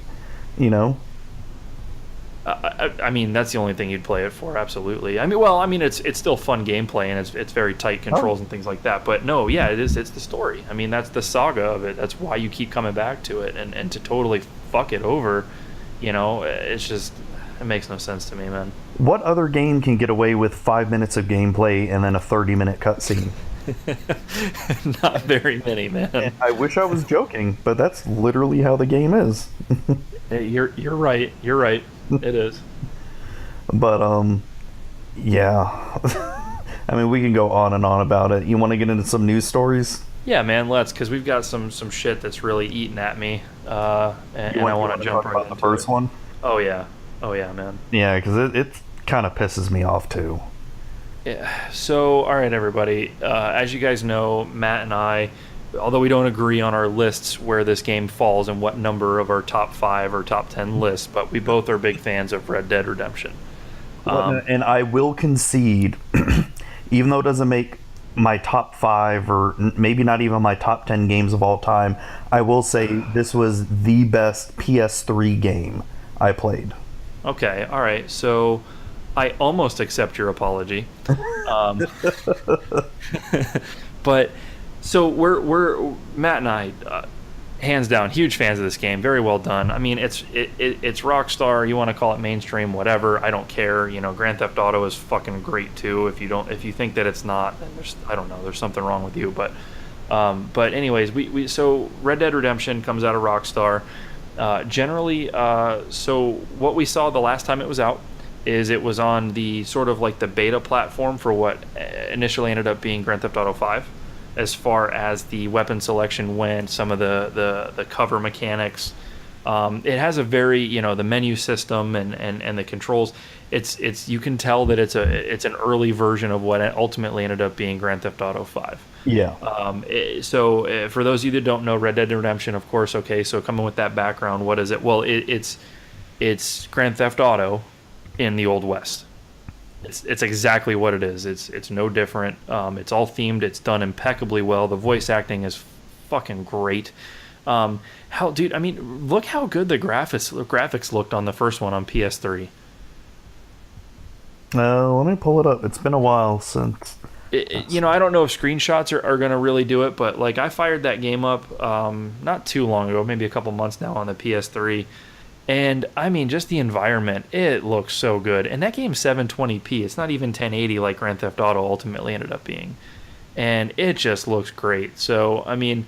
I mean, that's the only thing you'd play it for, absolutely. I mean, it's still fun gameplay, and it's very tight controls and things like that. But no, yeah, it's the story. I mean, that's the saga of it. That's why you keep coming back to it, and to totally fuck it over, it's just, it makes no sense to me, man. What other game can get away with 5 minutes of gameplay and then a 30-minute cutscene? Not very many, man. And I wish I was joking, but that's literally how the game is. You're right. You're right. It is. But yeah. I mean, we can go on and on about it. You want to get into some news stories? Yeah, man, let's, because we've got some shit that's really eating at me, and I want to jump right into the first one. Oh yeah, man. Yeah, because it kind of pisses me off too. Yeah. So, all right, everybody. As you guys know, Matt and I, although we don't agree on our lists where this game falls and what number of our top 5 or top 10 lists, but we both are big fans of Red Dead Redemption. And I will concede, even though it doesn't make my top 5 or maybe not even my top 10 games of all time, I will say this was the best PS3 game I played. Okay, all right. So I almost accept your apology. But so we're Matt and I, hands down, huge fans of this game. Very well done. I mean, it's Rockstar. You want to call it mainstream, whatever. I don't care. Grand Theft Auto is fucking great too. If you think that it's not, then I don't know. There's something wrong with you. But anyways, we so Red Dead Redemption comes out of Rockstar. Generally, so what we saw the last time it was out is it was on the sort of like the beta platform for what initially ended up being Grand Theft Auto 5, as far as the weapon selection went, some of the cover mechanics. It has a very, the menu system and the controls. It's you can tell that it's an early version of what ultimately ended up being Grand Theft Auto 5. Yeah. So for those of you that don't know, Red Dead Redemption, of course. Okay, so coming with that background, what is it? Well, it's Grand Theft Auto in the Old West. It's exactly what it is. It's no different. It's all themed. It's done impeccably well. The voice acting is fucking great. Dude, I mean, look how good the graphics looked on the first one on PS3. Let me pull it up. It's been a while since. I don't know if screenshots are going to really do it, but like I fired that game up not too long ago, maybe a couple months now on the PS3. And I mean, just the environment, it looks so good. And that game's 720p. It's not even 1080 like Grand Theft Auto ultimately ended up being. and it just looks great. So I mean,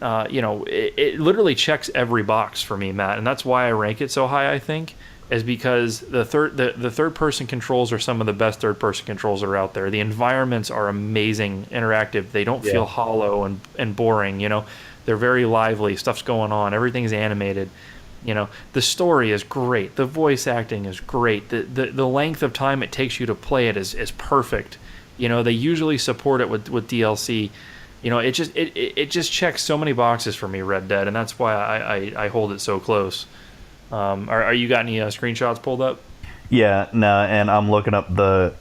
it literally checks every box for me, Matt, and that's why I rank it so high. I think is because the third person controls are some of the best third person controls that are out there. The environments are amazing, interactive. They don't feel hollow and boring. They're very lively. Stuff's going on. Everything's animated. The story is great. The voice acting is great. The length of time it takes you to play it is perfect. They usually support it with DLC. It just checks so many boxes for me, Red Dead, and that's why I hold it so close. Are you got any screenshots pulled up? Yeah, no, and I'm looking up the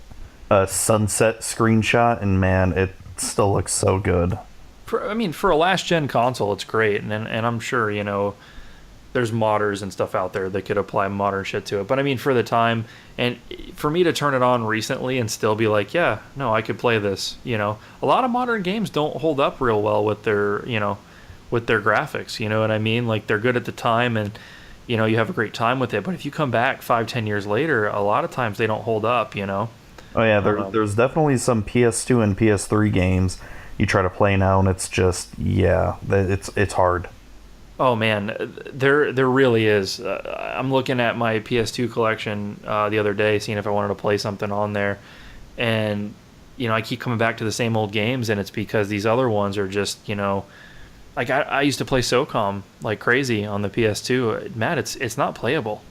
sunset screenshot, and man, it still looks so good. For a last gen console, it's great, and I'm sure there's modders and stuff out there that could apply modern shit to it. But I mean, for the time, and for me to turn it on recently and still be like, yeah, no, I could play this. A lot of modern games don't hold up real well with their graphics. You know what I mean? Like, they're good at the time, and you have a great time with it. But if you come back 5-10 years later, a lot of times they don't hold up. Oh yeah, there's definitely some PS2 and PS3 games you try to play now, and it's just it's hard. Oh man, there really is. I'm looking at my PS2 collection the other day, seeing if I wanted to play something on there, and I keep coming back to the same old games, and it's because these other ones are just like I used to play SOCOM like crazy on the PS2. Matt, it's not playable.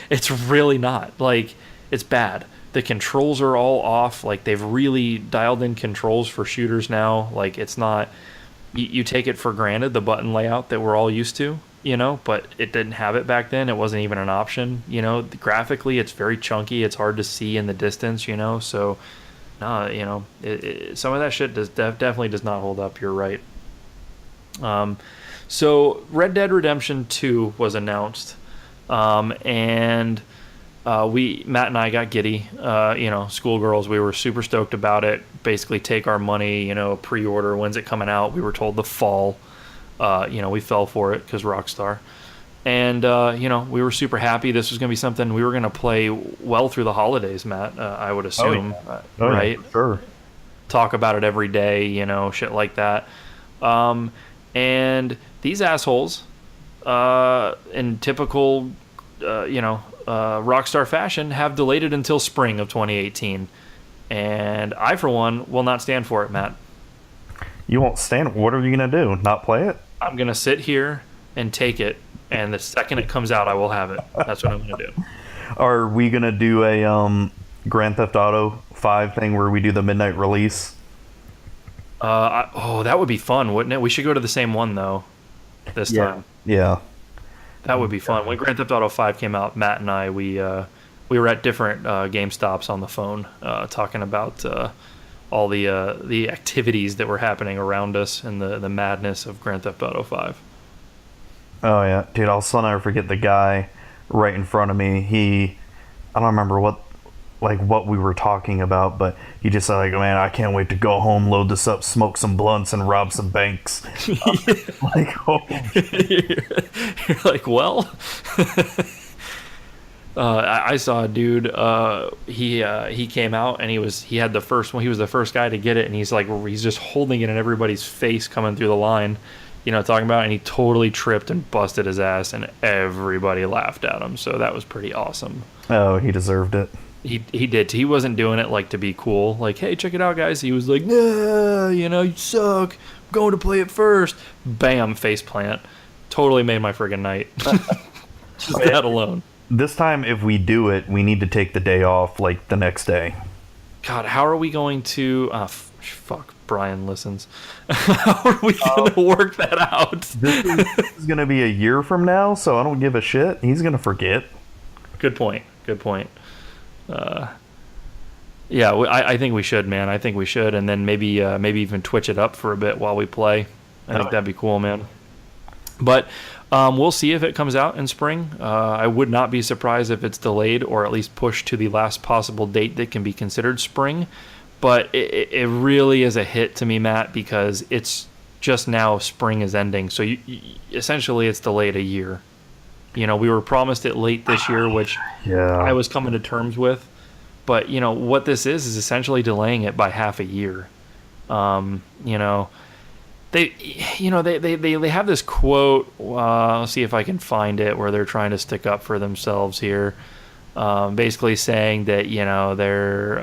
It's really not. Like, it's bad. The controls are all off. Like, they've really dialed in controls for shooters now. Like, it's not. You take it for granted, the button layout that we're all used to, but it didn't have it back then. It wasn't even an option. Graphically, it's very chunky. It's hard to see in the distance, so some of that shit definitely does not hold up. You're right. So Red Dead Redemption 2 was announced, and Matt and I got giddy, schoolgirls. We were super stoked about it. Basically take our money, pre-order. When's it coming out? We were told the fall. We fell for it because Rockstar. And, we were super happy. This was going to be something we were going to play well through the holidays, Matt, I would assume. Right? Yeah, sure. Talk about it every day, shit like that. And these assholes, in typical, Rockstar fashion, have delayed it until spring of 2018. And I, for one, will not stand for it, Matt. You won't stand? What are you going to do? Not play it? I'm going to sit here and take it, and the second it comes out, I will have it. That's what I'm going to do. Are we going to do a Grand Theft Auto 5 thing where we do the midnight release? That would be fun, wouldn't it? We should go to the same one, though, this time. Yeah. That would be fun. When Grand Theft Auto 5 came out, Matt and I, we were at different GameStops on the phone talking about all the activities that were happening around us and the madness of Grand Theft Auto 5. Oh, yeah. Dude, I'll never forget the guy right in front of me. I don't remember what we were talking about, but he just said, like, man, I can't wait to go home, load this up, smoke some blunts, and rob some banks. Like, oh. You're like, well... I saw a dude. He came out and he had the first one. He was the first guy to get it, and he's just holding it in everybody's face coming through the line, talking about it, and he totally tripped and busted his ass, and everybody laughed at him. So that was pretty awesome. Oh, he deserved it. He did. He wasn't doing it like to be cool. Like, hey, check it out, guys. He was like, nah, you suck. I'm going to play it first. Bam, face plant. Totally made my friggin' night. Just that alone. This time, if we do it, we need to take the day off, like, the next day. God, how are we going to... fuck, Brian listens. How are we going to work that out? This is going to be a year from now, so I don't give a shit. He's going to forget. Good point. Yeah, I think we should, man. I think we should, and then maybe even Twitch it up for a bit while we play. I think that'd be cool, man. But... we'll see if it comes out in spring. I would not be surprised if it's delayed or at least pushed to the last possible date that can be considered spring. But it really is a hit to me, Matt, because it's just now spring is ending. So essentially it's delayed a year. We were promised it late this year, which I was coming to terms with. But, what this is essentially delaying it by half a year. You know, they have this quote. I'll see if I can find it where they're trying to stick up for themselves here. Basically saying that, they're,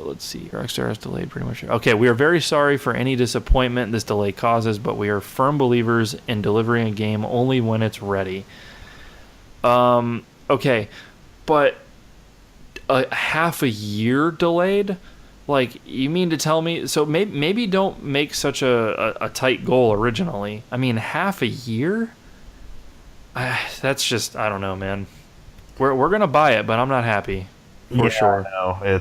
let's see, Rockstar has delayed pretty much. Okay, we are very sorry for any disappointment this delay causes, but we are firm believers in delivering a game only when it's ready. Okay, but a half a year delayed? Like, you mean to tell me? So maybe don't make such a tight goal originally. I mean, half a year? That's just, I don't know, man. We're gonna buy it, but I'm not happy for sure. No,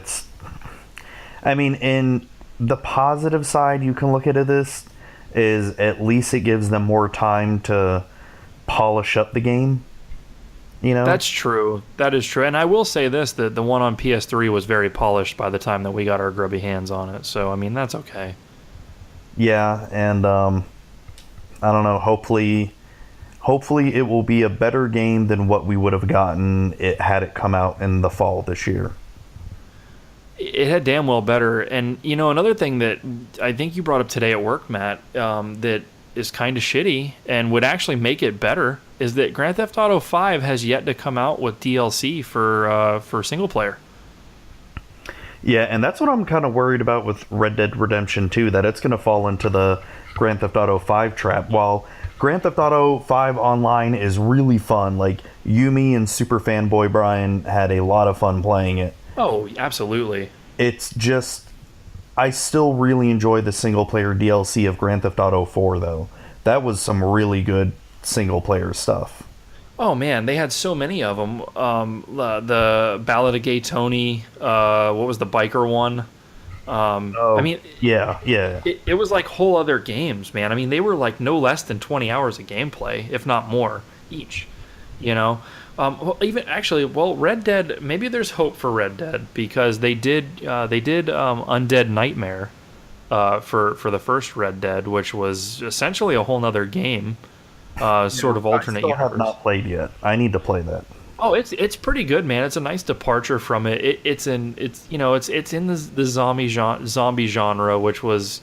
I mean, in the positive side, you can look at this is at least it gives them more time to polish up the game. That's true. That is true. And I will say this: that the one on PS3 was very polished by the time that we got our grubby hands on it. So I mean, that's okay. Yeah, and I don't know. Hopefully it will be a better game than what we would have gotten had it come out in the fall this year. It had damn well better. And, another thing that I think you brought up today at work, Matt, that is kind of shitty and would actually make it better is that Grand Theft Auto 5 has yet to come out with DLC for single player. Yeah, and that's what I'm kind of worried about with Red Dead Redemption 2, that it's going to fall into the Grand Theft Auto 5 trap. While Grand Theft Auto 5 Online is really fun, like Yumi and Super Fanboy Brian had a lot of fun playing it. Oh, absolutely. It's just, I still really enjoy the single player DLC of Grand Theft Auto 4 though. That was some really good single player stuff. Oh man, they had so many of them. The Ballad of Gay Tony. What was the biker one? I mean, yeah. It was like whole other games, man. I mean, they were like no less than 20 hours of gameplay, if not more, each. Red Dead. Maybe there's hope for Red Dead because they did Undead Nightmare for the first Red Dead, which was essentially a whole nother game. Sort of alternate universe. I still have not played yet. I need to play that. Oh, it's pretty good, man. It's a nice departure from it. It's in the zombie genre, which was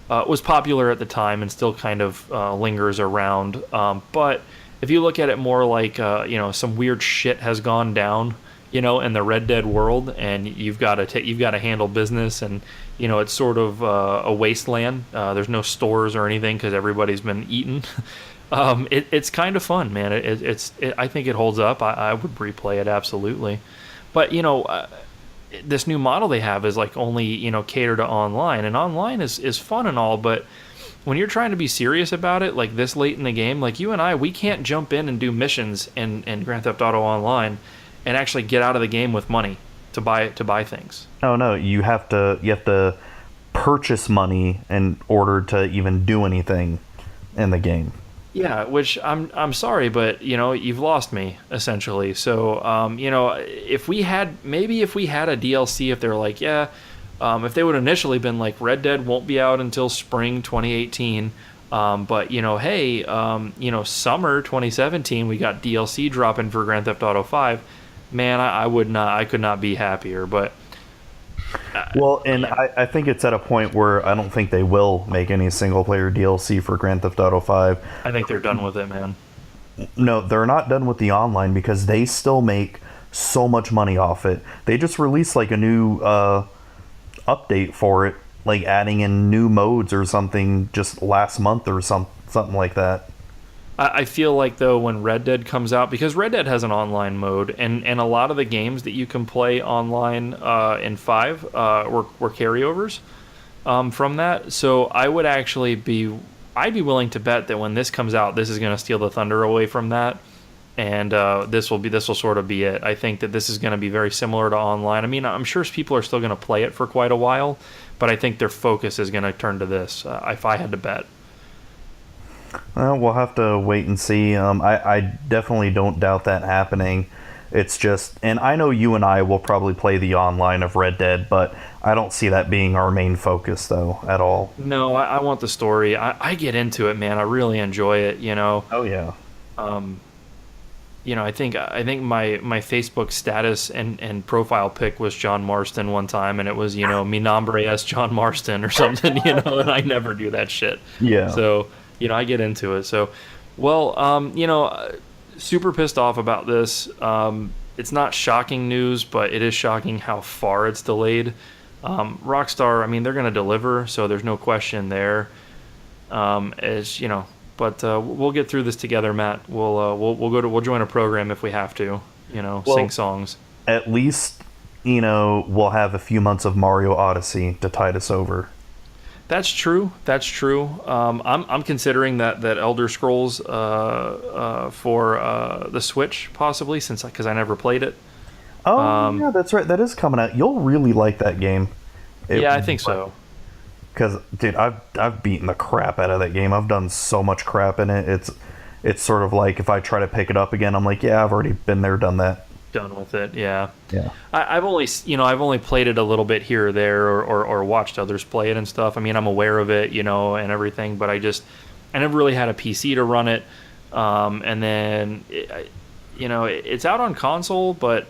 was popular at the time and still kind of lingers around. But if you look at it more like some weird shit has gone down, in the Red Dead world, and you've got to handle business, and it's sort of a wasteland. There's no stores or anything because everybody's been eaten. It's kind of fun, man. I think it holds up. I would replay it absolutely, but this new model they have is like only catered to online, and online is fun and all, but when you're trying to be serious about it, like this late in the game, like you and I, we can't jump in and do missions in Grand Theft Auto Online and actually get out of the game with money to buy things. Oh no, you have to purchase money in order to even do anything in the game. Yeah, which I'm sorry, but you've lost me essentially. So if we had a DLC, if they're like, if they would initially been like Red Dead won't be out until spring 2018, but hey, summer 2017 we got DLC dropping for Grand Theft Auto 5. Man, I could not be happier. But I think it's at a point where I don't think they will make any single player DLC for Grand Theft Auto 5. I think they're done with it, man. No, they're not done with the online because they still make so much money off it. They just released like a new update for it, like adding in new modes or something just last month or something like that. I feel like, though, when Red Dead comes out, because Red Dead has an online mode, and a lot of the games that you can play online in 5 were carryovers from that. So I would actually I'd be willing to bet that when this comes out, this is going to steal the thunder away from that, and this will sort of be it. I think that this is going to be very similar to online. I mean, I'm sure people are still going to play it for quite a while, but I think their focus is going to turn to this, if I had to bet. Well, we'll have to wait and see. I definitely don't doubt that happening. It's just, and I know you and I will probably play the online of Red Dead, but I don't see that being our main focus, though, at all. No, I want the story. I get into it, man. I really enjoy it, Oh, yeah. I think my Facebook status and profile pic was John Marston one time, and it was mi nombre es John Marston or something, and I never do that shit. Yeah. So I get into it. So, well, super pissed off about this. It's not shocking news, but it is shocking how far it's delayed. Rockstar, I mean, they're going to deliver, so there's no question there. But we'll get through this together, Matt. We'll join a program if we have to, sing songs. At least, we'll have a few months of Mario Odyssey to tide us over. That's true. I'm considering that Elder Scrolls for the Switch possibly, because I never played it. Oh, yeah, that's right. That is coming out. You'll really like that game. I think so. Because, dude, I've beaten the crap out of that game. I've done so much crap in it. It's sort of like if I try to pick it up again, I'm like, yeah, I've already been there, done that. Done with it, yeah. Yeah. I've only played it a little bit here or there, or watched others play it and stuff. I mean, I'm aware of it, and everything, but I never really had a PC to run it. And then, it's out on console, but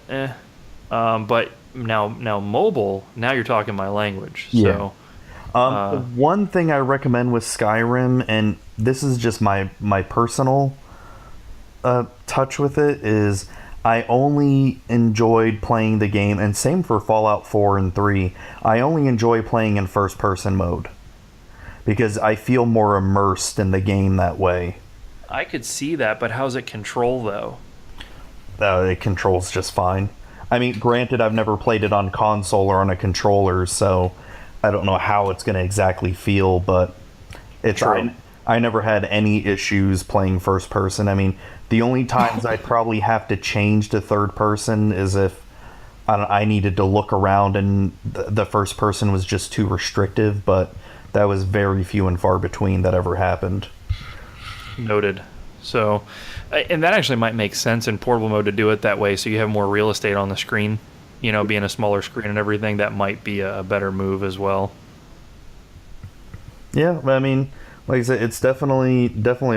but now mobile. Now you're talking my language. Yeah. So. One thing I recommend with Skyrim, and this is just my personal touch with it, is I only enjoyed playing the game, and same for Fallout 4 and 3, I only enjoy playing in first-person mode. Because I feel more immersed in the game that way. I could see that, but how's it control, though? It controls just fine. I mean, granted, I've never played it on console or on a controller, so I don't know how it's going to exactly feel, but I never had any issues playing first person. I mean, the only times I'd probably have to change to third person is if I needed to look around and the first person was just too restrictive, but that was very few and far between that ever happened. Noted. So, and that actually might make sense in portable mode to do it that way, so you have more real estate on the screen. Being a smaller screen and everything, that might be a better move as well. Yeah, I mean, like I said, it's definitely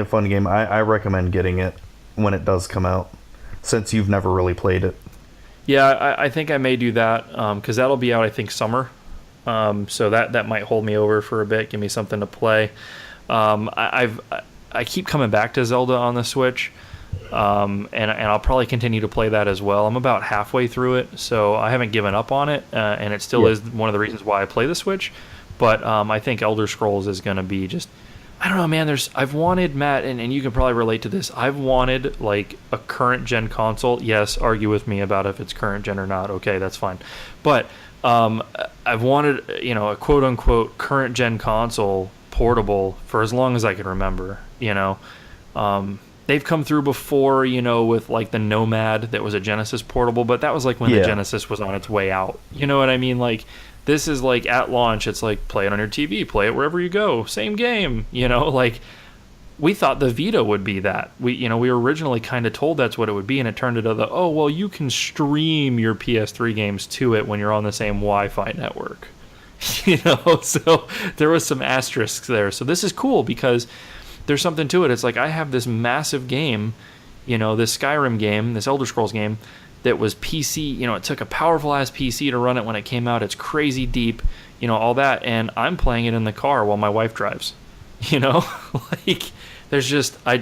a fun game. I recommend getting it when it does come out, since you've never really played it. Yeah, I think I may do that, because that'll be out, I think, summer. So that might hold me over for a bit, give me something to play. I keep coming back to Zelda on the Switch, and I'll probably continue to play that as well. I'm about halfway through it, so I haven't given up on it, and it still is one of the reasons why I play the Switch. But I think Elder Scrolls is going to be just, I don't know, man. I've wanted, Matt, and you can probably relate to this. I've wanted like a current gen console. Yes, argue with me about if it's current gen or not. Okay, that's fine. But I've wanted, a quote unquote current gen console portable for as long as I can remember. They've come through before, with like the Nomad that was a Genesis portable, but that was like when the Genesis was on its way out. You know what I mean? Like, this is like at launch, it's like play it on your TV, play it wherever you go, same game. Like we thought the Vita would be that. We were originally kind of told that's what it would be, and it turned into you can stream your PS3 games to it when you're on the same Wi-Fi network. So there was some asterisks there. So this is cool because there's something to it. It's like I have this massive game, this Skyrim game, this Elder Scrolls game that was PC. It took a powerful ass PC to run it when it came out. It's crazy deep, all that, and I'm playing it in the car while my wife drives. Like there's just I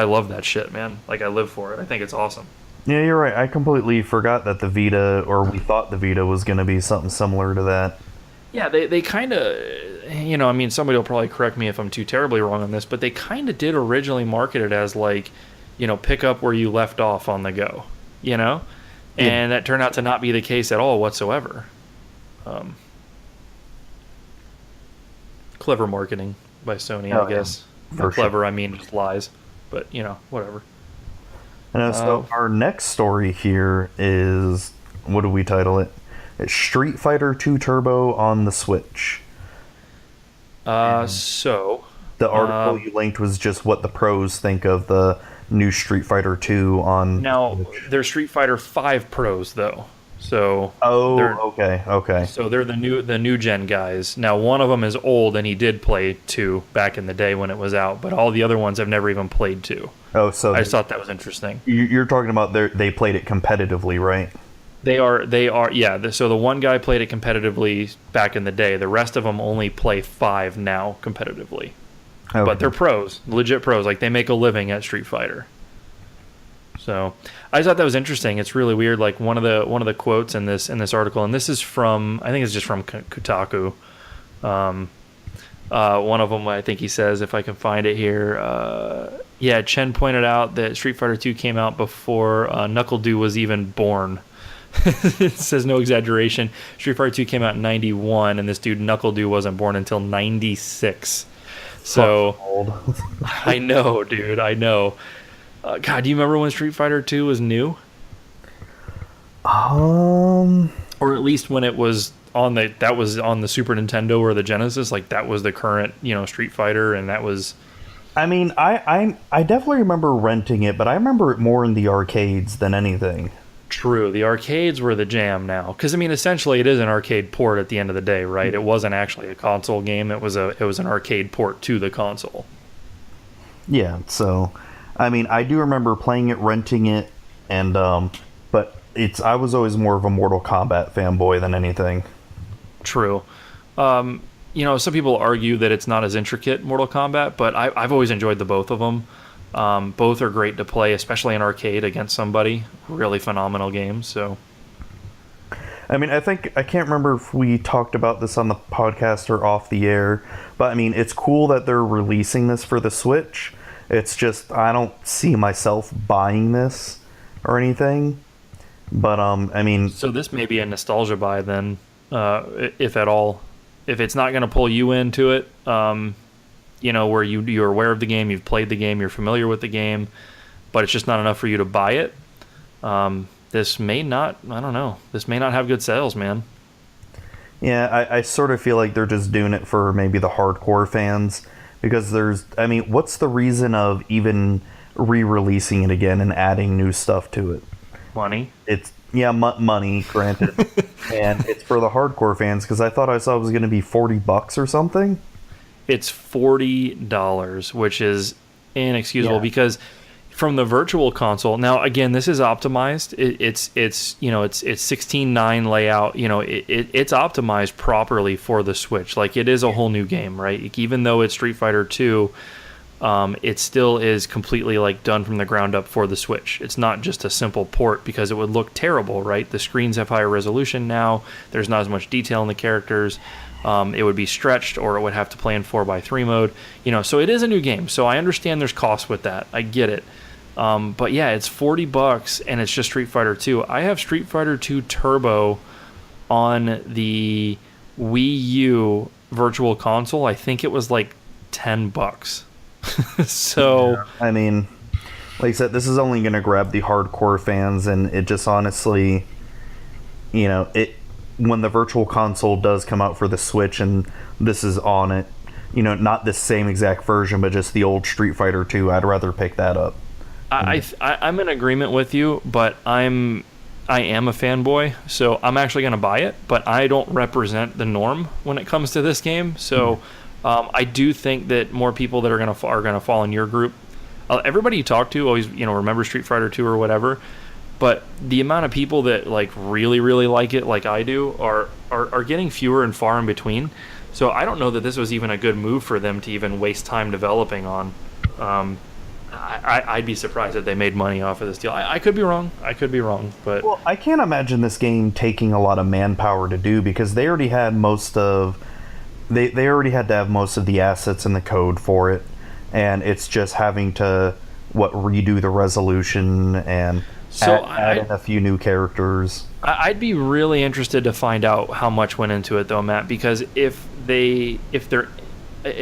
love that shit, man. Like I live for it. I think it's awesome. Yeah, you're right. I completely forgot that the Vita, or we thought the Vita was going to be something similar to that. Yeah, they kind of, somebody will probably correct me if I'm too terribly wrong on this, but they kind of did originally market it as like, pick up where you left off on the go, and that turned out to not be the case at all whatsoever. Clever marketing by Sony, I guess. For clever, sure. I mean just lies, but whatever. And so our next story here is, what do we title it? It's Street Fighter 2 Turbo on the Switch. So the article you linked was just what the pros think of the new Street Fighter 2 on now Switch. There's Street Fighter 5 pros though, So okay. so they're the new gen guys. Now one of them is old and he did play 2 back in the day when it was out, but all the other ones have never even played 2. Oh, so I just thought that was interesting. You're talking about they played it competitively, right? They are yeah. So the one guy played it competitively back in the day. The rest of them only play 5 now competitively. Okay. But they're pros, legit pros. Like they make a living at Street Fighter. So I thought that was interesting. It's really weird. Like one of the quotes in this article, and this is from, I think it's just from Kotaku. One of them, I think he says, if I can find it here. Yeah, Chen pointed out that Street Fighter 2 came out before Knuckle Doo was even born. It says no exaggeration. Street Fighter 2 came out in 91, and this dude Knuckle Doo wasn't born until 96. So old. I know, dude. I know. God, do you remember when Street Fighter 2 was new? Or at least when it was on the Super Nintendo or the Genesis, like that was the current, Street Fighter, and that was. I mean, I definitely remember renting it, but I remember it more in the arcades than anything. True, the arcades were the jam now, because I mean, essentially, it is an arcade port at the end of the day, right? It wasn't actually a console game; it was an arcade port to the console. Yeah, so I mean, I do remember playing it, renting it, and but I was always more of a Mortal Kombat fanboy than anything. True. Some people argue that it's not as intricate, Mortal Kombat, but I've always enjoyed the both of them. Both are great to play, especially in arcade against somebody. Really phenomenal games. So, I mean, I can't remember if we talked about this on the podcast or off the air, but I mean, it's cool that they're releasing this for the Switch. It's just I don't see myself buying this or anything. But I mean, so this may be a nostalgia buy then, if at all. If it's not going to pull you into it, where you're aware of the game, you've played the game, you're familiar with the game, but it's just not enough for you to buy it. This may not. I don't know. This may not have good sales, man. Yeah, I sort of feel like they're just doing it for maybe the hardcore fans. Because what's the reason of even re-releasing it again and adding new stuff to it? Money. It's money, granted, and it's for the hardcore fans. Because I thought I saw it was going to be $40 or something. It's $40, which is inexcusable because from the virtual console. Now, again, this is optimized. It's 16:9 layout. It's optimized properly for the Switch. Like it is a whole new game, right? Even though it's Street Fighter 2, it still is completely like done from the ground up for the Switch. It's not just a simple port because it would look terrible, right? The screens have higher resolution now. There's not as much detail in the characters. It would be stretched, or it would have to play in 4x3 mode. So it is a new game. So I understand there's costs with that. I get it. But yeah, it's $40 and it's just Street Fighter 2. I have Street Fighter 2 Turbo on the Wii U Virtual Console. I think it was like $10. So yeah. I mean, like I said, this is only going to grab the hardcore fans, and it just honestly, when the Virtual Console does come out for the Switch and this is on it, not the same exact version, but just the old Street Fighter 2, I'd rather pick that up. I'm in agreement with you, but I am a fanboy, so I'm actually going to buy it, but I don't represent the norm when it comes to this game. So I do think that more people that are going to fall in your group. Everybody you talk to always remember Street Fighter 2 or whatever, but the amount of people that like really really like it, like I do, are getting fewer and far in between. So I don't know that this was even a good move for them to even waste time developing on. I'd be surprised if they made money off of this deal. I could be wrong. But well, I can't imagine this game taking a lot of manpower to do, because they already had they already had to have most of the assets and the code for it, and it's just having to redo the resolution and add in a few new characters. I'd be really interested to find out how much went into it, though, Matt, because it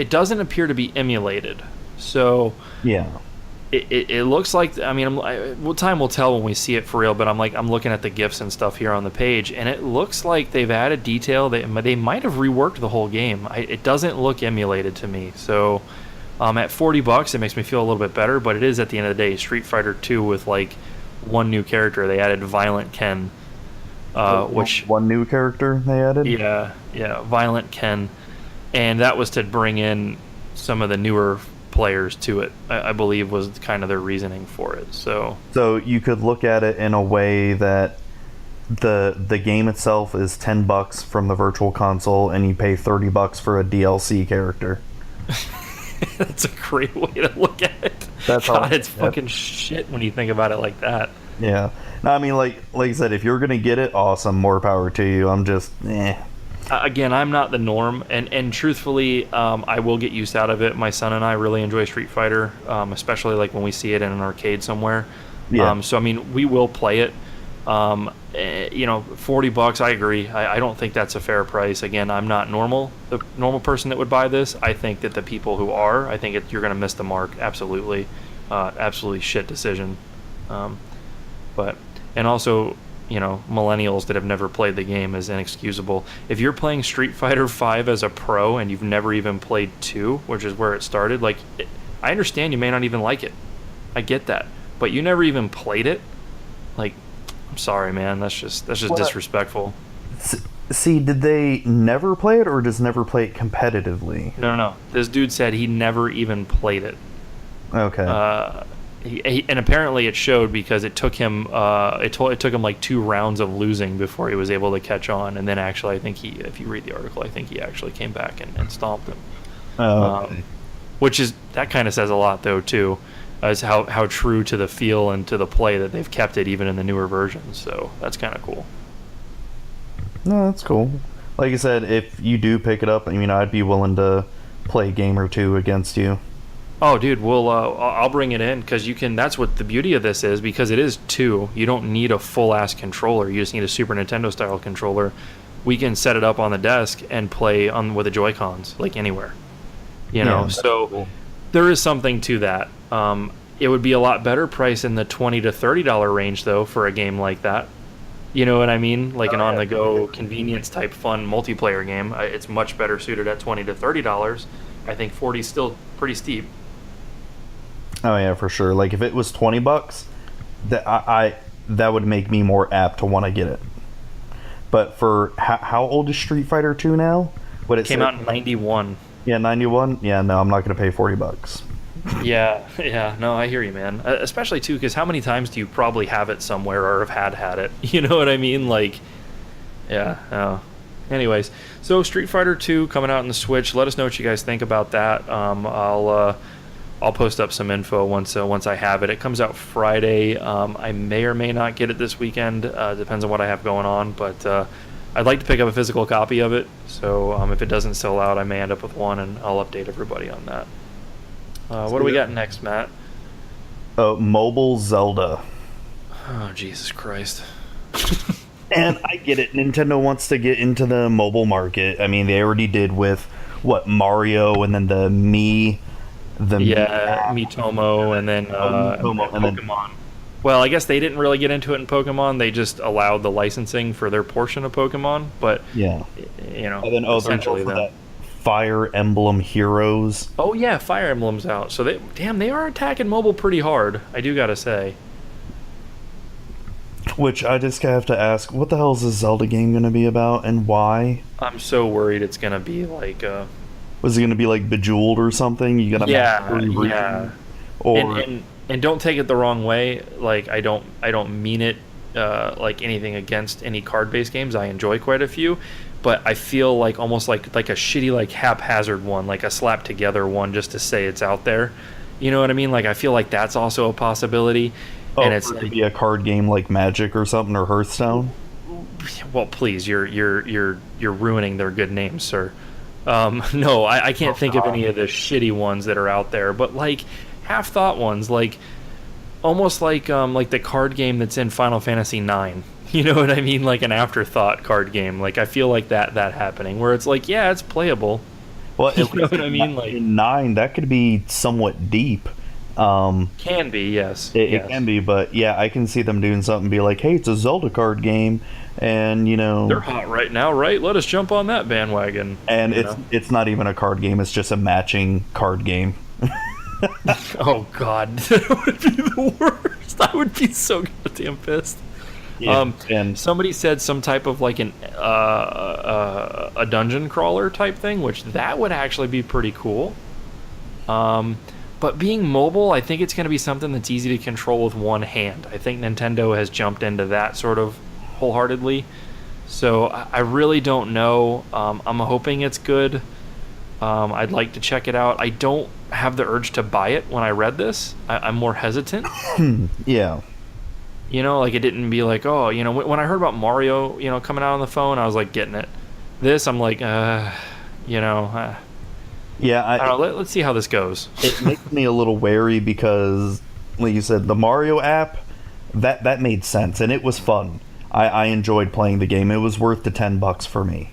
doesn't appear to be emulated. So yeah. It looks like, I mean, time will tell when we see it for real, but I'm looking at the GIFs and stuff here on the page, and it looks like they've added detail. They might have reworked the whole game. It doesn't look emulated to me. So at $40, it makes me feel a little bit better, but it is, at the end of the day, Street Fighter 2 with like one new character. They added Violent Ken. which one new character they added. yeah, Violent Ken, and that was to bring in some of the newer players to it. I believe was kind of their reasoning for it. So you could look at it in a way that the game itself is $10 from the virtual console, and you pay $30 for a DLC character. That's a great way to look at it. It's fucking shit when you think about it like that. Yeah. No, I mean, like I said, if you're gonna get it, awesome, more power to you. I'm just, Again, I'm not the norm, and truthfully, I will get used out of it. My son and I really enjoy Street Fighter, especially like when we see it in an arcade somewhere. Yeah. So I mean, we will play it. $40, I agree. I don't think that's a fair price. Again, I'm not the normal person that would buy this. I think that the people who are, you're going to miss the mark. Absolutely. Absolutely shit decision. And also, millennials that have never played the game is inexcusable. If you're playing Street Fighter V as a pro and you've never even played 2, which is where it started, I understand you may not even like it. I get that. But you never even played it? I'm sorry, man. That's just disrespectful. See, did they never play it, or just never play it competitively? No. This dude said he never even played it. Okay. And apparently it showed, because it took him it took him like 2 rounds of losing before he was able to catch on. And then actually, I think if you read the article, I think he actually came back and stomped him. Oh, okay. That kind of says a lot, though, too. As how true to the feel and to the play that they've kept it even in the newer versions. So that's kind of cool. No, that's cool. Like I said, if you do pick it up, I'd be willing to play a game or two against you. Oh, dude, I'll bring it in, because you can. That's what the beauty of this is, because it is 2. You don't need a full-ass controller. You just need a Super Nintendo-style controller. We can set it up on the desk and play with the Joy-Cons, anywhere. So cool. There is something to that. It would be a lot better price in the $20 to $30 range, though, for a game like that. You know what I mean? An on-the-go, convenience-type, fun multiplayer game. It's much better suited at $20 to $30. I think $40 is still pretty steep. Oh yeah, for sure. If it was $20, that would make me more apt to want to get it. But for how old is Street Fighter 2 now? It came out in 91. Yeah, 91. Yeah, no, I'm not going to pay $40. Yeah, no, I hear you, man. Especially too, because how many times do you probably have it somewhere or have had it? You know what I mean? Yeah. Anyways, so Street Fighter 2 coming out on the Switch. Let us know what you guys think about that. I'll post up some info once I have it. It comes out Friday. I may or may not get it this weekend. Depends on what I have going on, but I'd like to pick up a physical copy of it. So if it doesn't sell out, I may end up with one, and I'll update everybody on that. What do we got next, Matt? Mobile Zelda. Oh, Jesus Christ. And I get it. Nintendo wants to get into the mobile market. They already did with, Mario, and then the Miitomo, and then Pokemon. Well, I guess they didn't really get into it in Pokemon. They just allowed the licensing for their portion of Pokemon. But, yeah. And then, essentially that Fire Emblem Heroes. Oh yeah, Fire Emblem's out. So they are attacking mobile pretty hard, I do gotta say. Which I just have to ask, what the hell is this Zelda game going to be about, and why? I'm so worried it's going to be was it going to be like Bejeweled or something? You got to yeah. Or and don't take it the wrong way. I don't mean it anything against any card-based games. I enjoy quite a few. But I feel almost like a shitty haphazard one, a slap together one, just to say it's out there. You know what I mean? I feel like that's also a possibility. Oh, and it's to be a card game like Magic or something, or Hearthstone. Well, please, you're ruining their good names, sir. No, I can't think of any of the shitty ones that are out there. But half-thought ones, almost like the card game that's in Final Fantasy IX. You know what I mean? An afterthought card game. I feel like that happening, where it's yeah, it's playable. Well, you know what I mean? In 9, that could be somewhat deep. Can be, yes. It can be, but yeah, I can see them doing something, be hey, it's a Zelda card game, and they're hot right now, right? Let us jump on that bandwagon. And it's not even a card game; it's just a matching card game. Oh God, that would be the worst. I would be so goddamn pissed. And Somebody said some type of like a dungeon crawler type thing, which that would actually be pretty cool. But being mobile, I think it's going to be something that's easy to control with one hand. I think Nintendo has jumped into that sort of wholeheartedly. So I really don't know. I'm hoping it's good. I'd like to check it out. I don't have the urge to buy it when I read this. I'm more hesitant. Yeah. You know, like it didn't be like, oh, you know, when I heard about Mario, you know, coming out on the phone, I was like getting it. This, I'm like, you know, yeah. I don't know, let's see how this goes. It makes me a little wary because, like you said, the Mario app, that made sense and it was fun. I enjoyed playing the game. It was worth the $10 for me.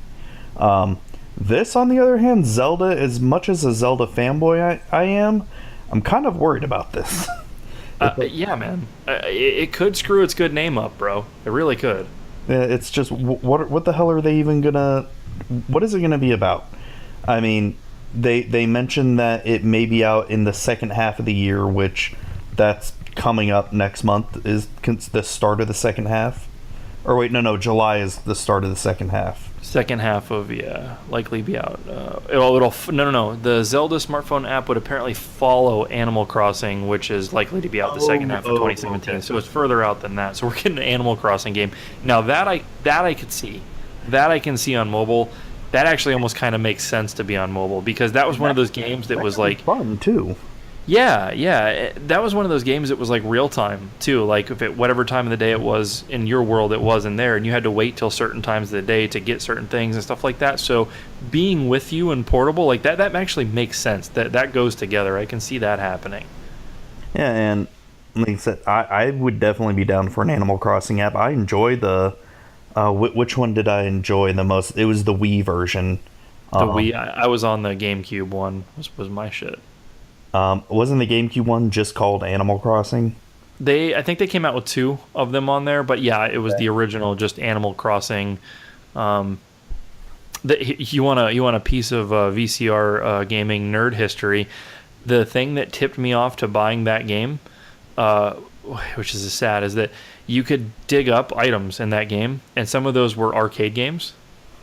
This, on the other hand, Zelda, as much as a Zelda fanboy I am, I'm kind of worried about this. Yeah, man. It could screw its good name up, bro. It really could. It's just, what the hell are they even gonna... What is it gonna be about? I mean, they mentioned that it may be out in the second half of the year, which that's coming up next month, is the start of the second half. Or wait, no, July is the start of the second half. Second half of, yeah, likely be out. No. The Zelda smartphone app would apparently follow Animal Crossing, which is likely to be out the second half of 2017. Okay. So it's further out than that. So we're getting an Animal Crossing game. Now that I could see. That I can see on mobile. That actually almost kind of makes sense to be on mobile because that was one of those games that was like fun too. Yeah, that was one of those games that was like real time too. Like if whatever time of the day it was in your world, it was in there, and you had to wait till certain times of the day to get certain things and stuff like that. So being with you and portable like that actually makes sense. That goes together. I can see that happening. Yeah, and like I said, I would definitely be down for an Animal Crossing app. I enjoy the which one did I enjoy the most? It was the Wii version. The Wii. I was on the GameCube one. Was my shit. Wasn't the GameCube one just called Animal Crossing? I think they came out with 2 of them on there, but yeah, it was the original, just Animal Crossing. You want a piece of VCR gaming nerd history? The thing that tipped me off to buying that game, which is sad, is that you could dig up items in that game, and some of those were arcade games.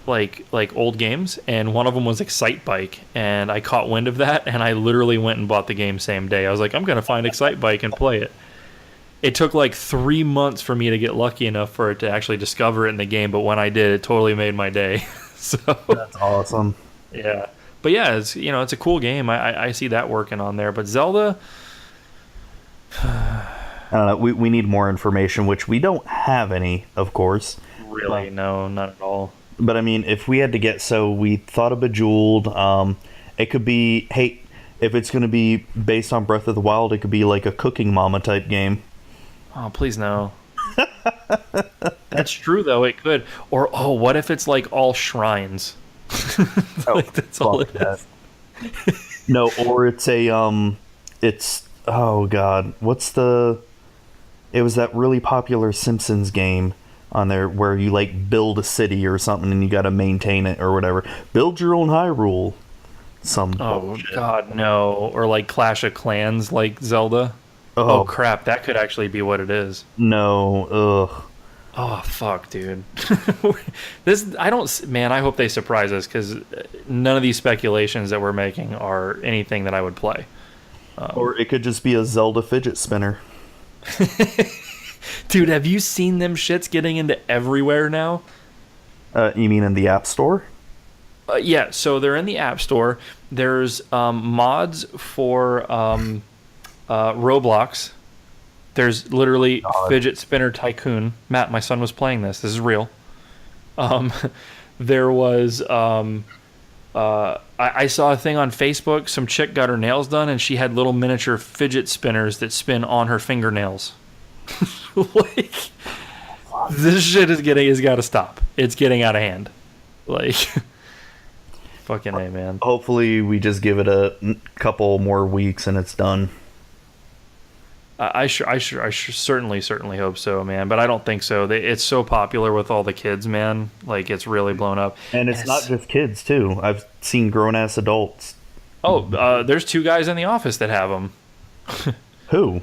Like old games, and one of them was Excite Bike, and I caught wind of that, and I literally went and bought the game same day. I was like, I'm gonna find Excite Bike and play it. It took like 3 months for me to get lucky enough for it to actually discover it in the game, but when I did, it totally made my day. So that's awesome. Yeah, but yeah, it's it's a cool game. I see that working on there, but Zelda. I don't know. We need more information, which we don't have any, of course. Really, no, not at all. But I mean, if we had to get, so we thought of Bejeweled. It could be, hey, if it's going to be based on Breath of the Wild, it could be like a Cooking Mama type game. Oh, please no. That's true though. It could. Or what if it's like all shrines? That's all it is. No, or it's it's oh god, it was that really popular Simpsons game on there where you like build a city or something and you got to maintain it or whatever. Build your own Hyrule. Bullshit. God, no. Or like Clash of Clans, like Zelda. Oh crap, that could actually be what it is. No, ugh. Oh fuck, dude. I hope they surprise us because none of these speculations that we're making are anything that I would play. Or it could just be a Zelda fidget spinner. Dude, have you seen them shits getting into everywhere now? You mean in the App Store? Yeah, so they're in the App Store. There's mods for Roblox. There's literally Fidget Spinner Tycoon. Matt, my son was playing this. This is real. There was... I saw a thing on Facebook. Some chick got her nails done, and she had little miniature fidget spinners that spin on her fingernails. Like, this shit has got to stop. It's getting out of hand. Like, fucking A, man. Hopefully, we just give it a couple more weeks and it's done. I certainly hope so, man. But I don't think so. It's so popular with all the kids, man. Like, it's really blown up. And it's not just kids, too. I've seen grown-ass adults. Oh, there's 2 guys in the office that have them. Who?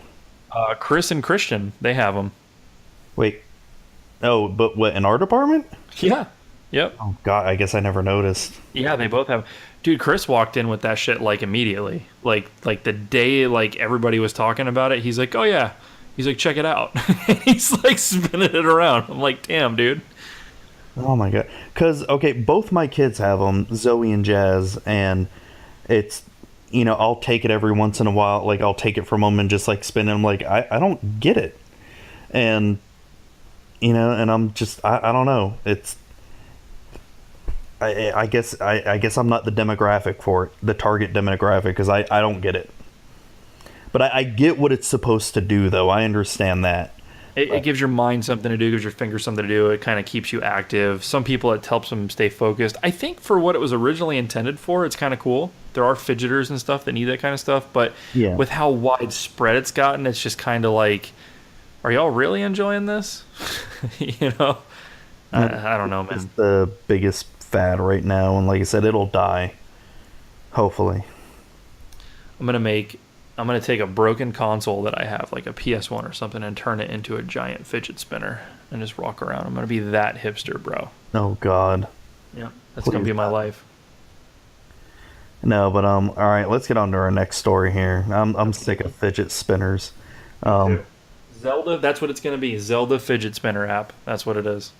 Chris and Christian. They have them. Wait. Oh, but what, in our department? Yeah. Yep. Oh God, I guess I never noticed. Yeah, they both have. Dude, Chris walked in with that shit like immediately. Like the day like everybody was talking about it, he's like, "Oh yeah." He's like, "Check it out." He's like spinning it around. I'm like, "Damn, dude." Oh my God. Because, okay, both my kids have them, Zoe and Jazz, and it's, I'll take it every once in a while. Like, I'll take it from them and just, like, spin it. I'm like, I don't get it. And, and I'm just, I don't know. It's, I guess I'm not the demographic for it, the target demographic, because I don't get it. But I get what it's supposed to do, though. I understand that. It gives your mind something to do, gives your fingers something to do. It kind of keeps you active. Some people, it helps them stay focused. I think for what it was originally intended for, it's kind of cool. There are fidgeters and stuff that need that kind of stuff, but with how widespread it's gotten, it's just kind of like, are y'all really enjoying this? I don't know, man. It's the biggest fad right now, and like I said, it'll die. Hopefully. I'm gonna take a broken console that I have, like a PS1 or something, and turn it into a giant fidget spinner and just walk around. I'm gonna be that hipster, bro. Oh God. Yeah, that's gonna be my life. No, but all right, let's get on to our next story here. I'm sick of fidget spinners. Zelda, that's what it's gonna be. Zelda fidget spinner app. That's what it is.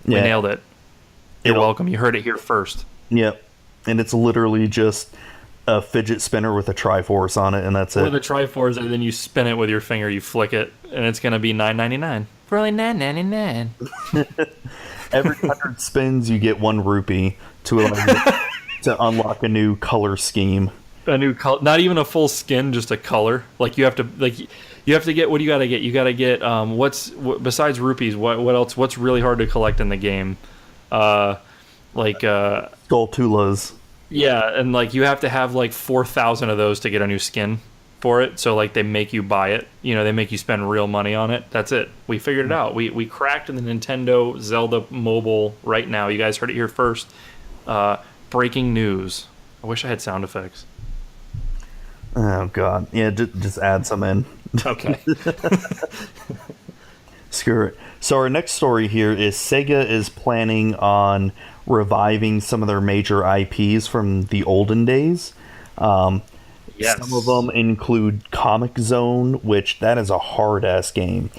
We nailed it. You're welcome. You heard it here first. Yep. And it's literally just a fidget spinner with a Triforce on it, and that's it. With a Triforce, and then you spin it with your finger, you flick it, and it's gonna be $9.99 for only $9.99. Every 100 spins, you get 1 rupee to unlock a new color scheme. A new color, not even a full skin, just a color. Like you have to get. What do you gotta get? You gotta get besides rupees? What else? What's really hard to collect in the game? Skulltulas. Yeah, and like you have to have like 4,000 of those to get a new skin for it. So like they make you buy it. They make you spend real money on it. That's it. We figured it out. We cracked the Nintendo Zelda mobile right now. You guys heard it here first. Breaking news. I wish I had sound effects. Oh God. Yeah, just add some in. Okay. Screw it. So our next story here is Sega is planning on reviving some of their major IPs from the olden days. Yes. Some of them include Comic Zone, which that is a hard-ass game.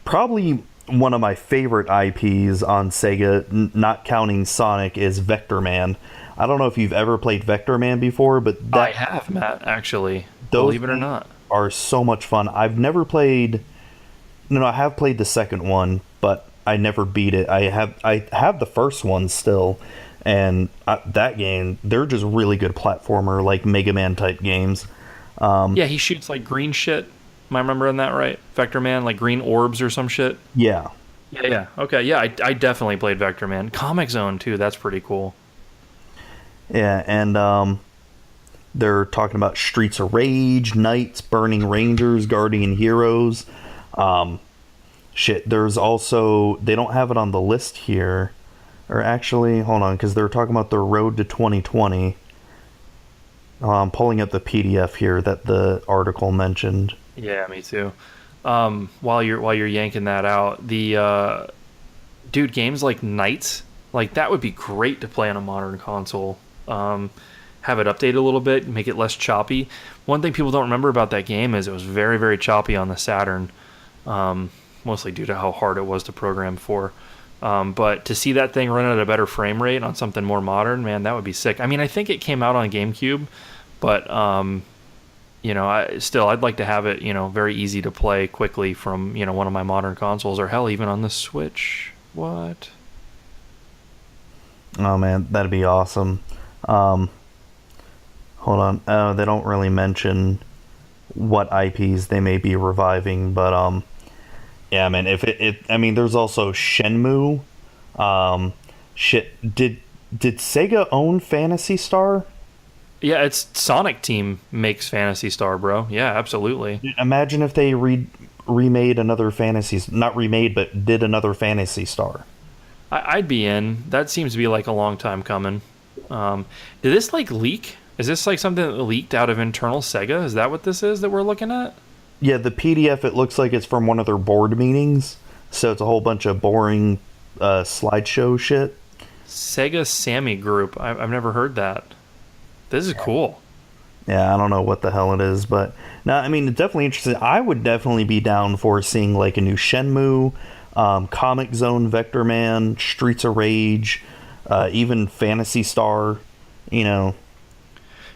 Probably one of my favorite IPs on Sega, not counting Sonic, is Vector Man. I don't know if you've ever played Vector Man before, but I have, Matt, actually. Believe it or not. Are so much fun. I've never played... No, I have played the second one, but I never beat it. I have the first one still, and that game, they're just really good platformer, like Mega Man type games. Yeah, he shoots like green shit. Am I remembering that right? Vector Man, like green orbs or some shit? Yeah. Yeah. Okay, yeah, I definitely played Vector Man. Comic Zone, too, that's pretty cool. Yeah, and they're talking about Streets of Rage, Knights, Burning Rangers, Guardian Heroes. There's also, they don't have it on the list here, or actually, hold on, because they're talking about the Road to 2020. I'm pulling up the PDF here that the article mentioned. Yeah, me too. While you're yanking that out, the dude, games like Knights, like that would be great to play on a modern console. Have it update a little bit, make it less choppy. One thing people don't remember about that game is it was very, very choppy on the Saturn. Mostly due to how hard it was to program for. But to see that thing run at a better frame rate on something more modern, man, that would be sick. I mean, I think it came out on GameCube, but, I'd like to have it, very easy to play quickly from, one of my modern consoles, or hell, even on the Switch. What? Oh, man, that'd be awesome. Hold on. They don't really mention what IPs they may be reviving, but, yeah, man. There's also Shenmue. Did Sega own Phantasy Star? Yeah, it's Sonic Team makes Phantasy Star, bro. Yeah, absolutely. Imagine if they remade another not remade, but did another Phantasy Star. I'd be in. That seems to be like a long time coming. Did this like leak? Is this like something that leaked out of internal Sega? Is that what this is that we're looking at? Yeah, the PDF, it looks like it's from one of their board meetings. So it's a whole bunch of boring slideshow shit. Sega Sammy Group. I've never heard that. This is cool. Yeah, I don't know what the hell it is, but no, I mean, it's definitely interesting. I would definitely be down for seeing like a new Shenmue, Comic Zone, Vector Man, Streets of Rage, even Phantasy Star. You know,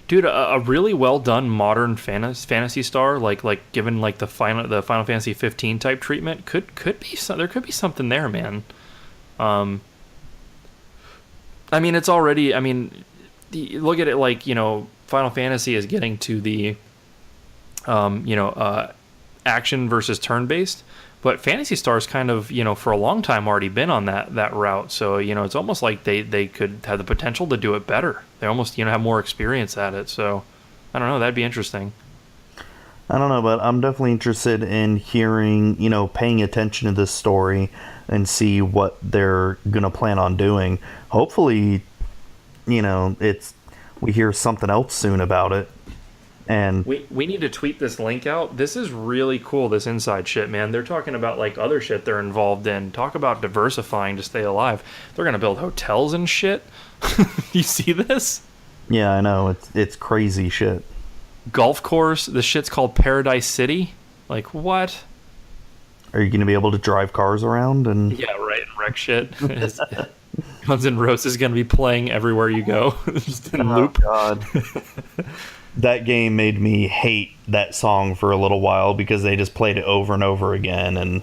Dude, a really well done modern Fantasy Star, like given like the Final Fantasy 15 type treatment, could be there could be something there, man. I mean, it's already. I mean, look at it like, Final Fantasy is getting to the, action versus turn based, but Fantasy Star's kind of, for a long time already been on that route. So it's almost like they could have the potential to do it better. They almost have more experience at it. So I don't know. That'd be interesting. I don't know, but I'm definitely interested in hearing, paying attention to this story and see what they're gonna plan on doing. Hopefully, we hear something else soon about it. And we need to tweet this link out. This is really cool, this inside shit, man. They're talking about like other shit they're involved in. Talk about diversifying to stay alive. They're gonna build hotels and shit. You see this? yeah, I know, it's crazy shit. Golf course. The shit's called Paradise City. Like, what? Are you gonna be able to drive cars around and Yeah, right. And wreck shit. Guns N' Roses is gonna be playing everywhere you go, just in loop. God. That game made me hate that song for a little while because they just played it over and over again. And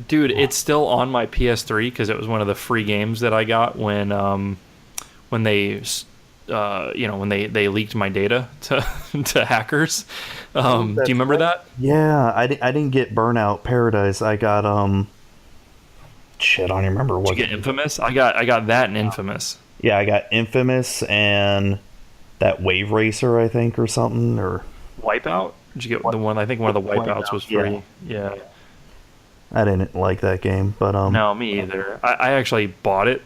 dude, it's still on my PS3 because it was one of the free games that I got when they when they leaked my data to hackers. Do you remember that? Yeah, I didn't get Burnout Paradise. I got shit, I don't even remember what. Did you get Infamous? I got that and Infamous. Yeah, I got Infamous and that Wave Racer, I think, or something, or Wipeout. Did you get the one? I think one of the Wipeouts was free. Yeah. I didn't like that game, but No, me either. I actually bought it.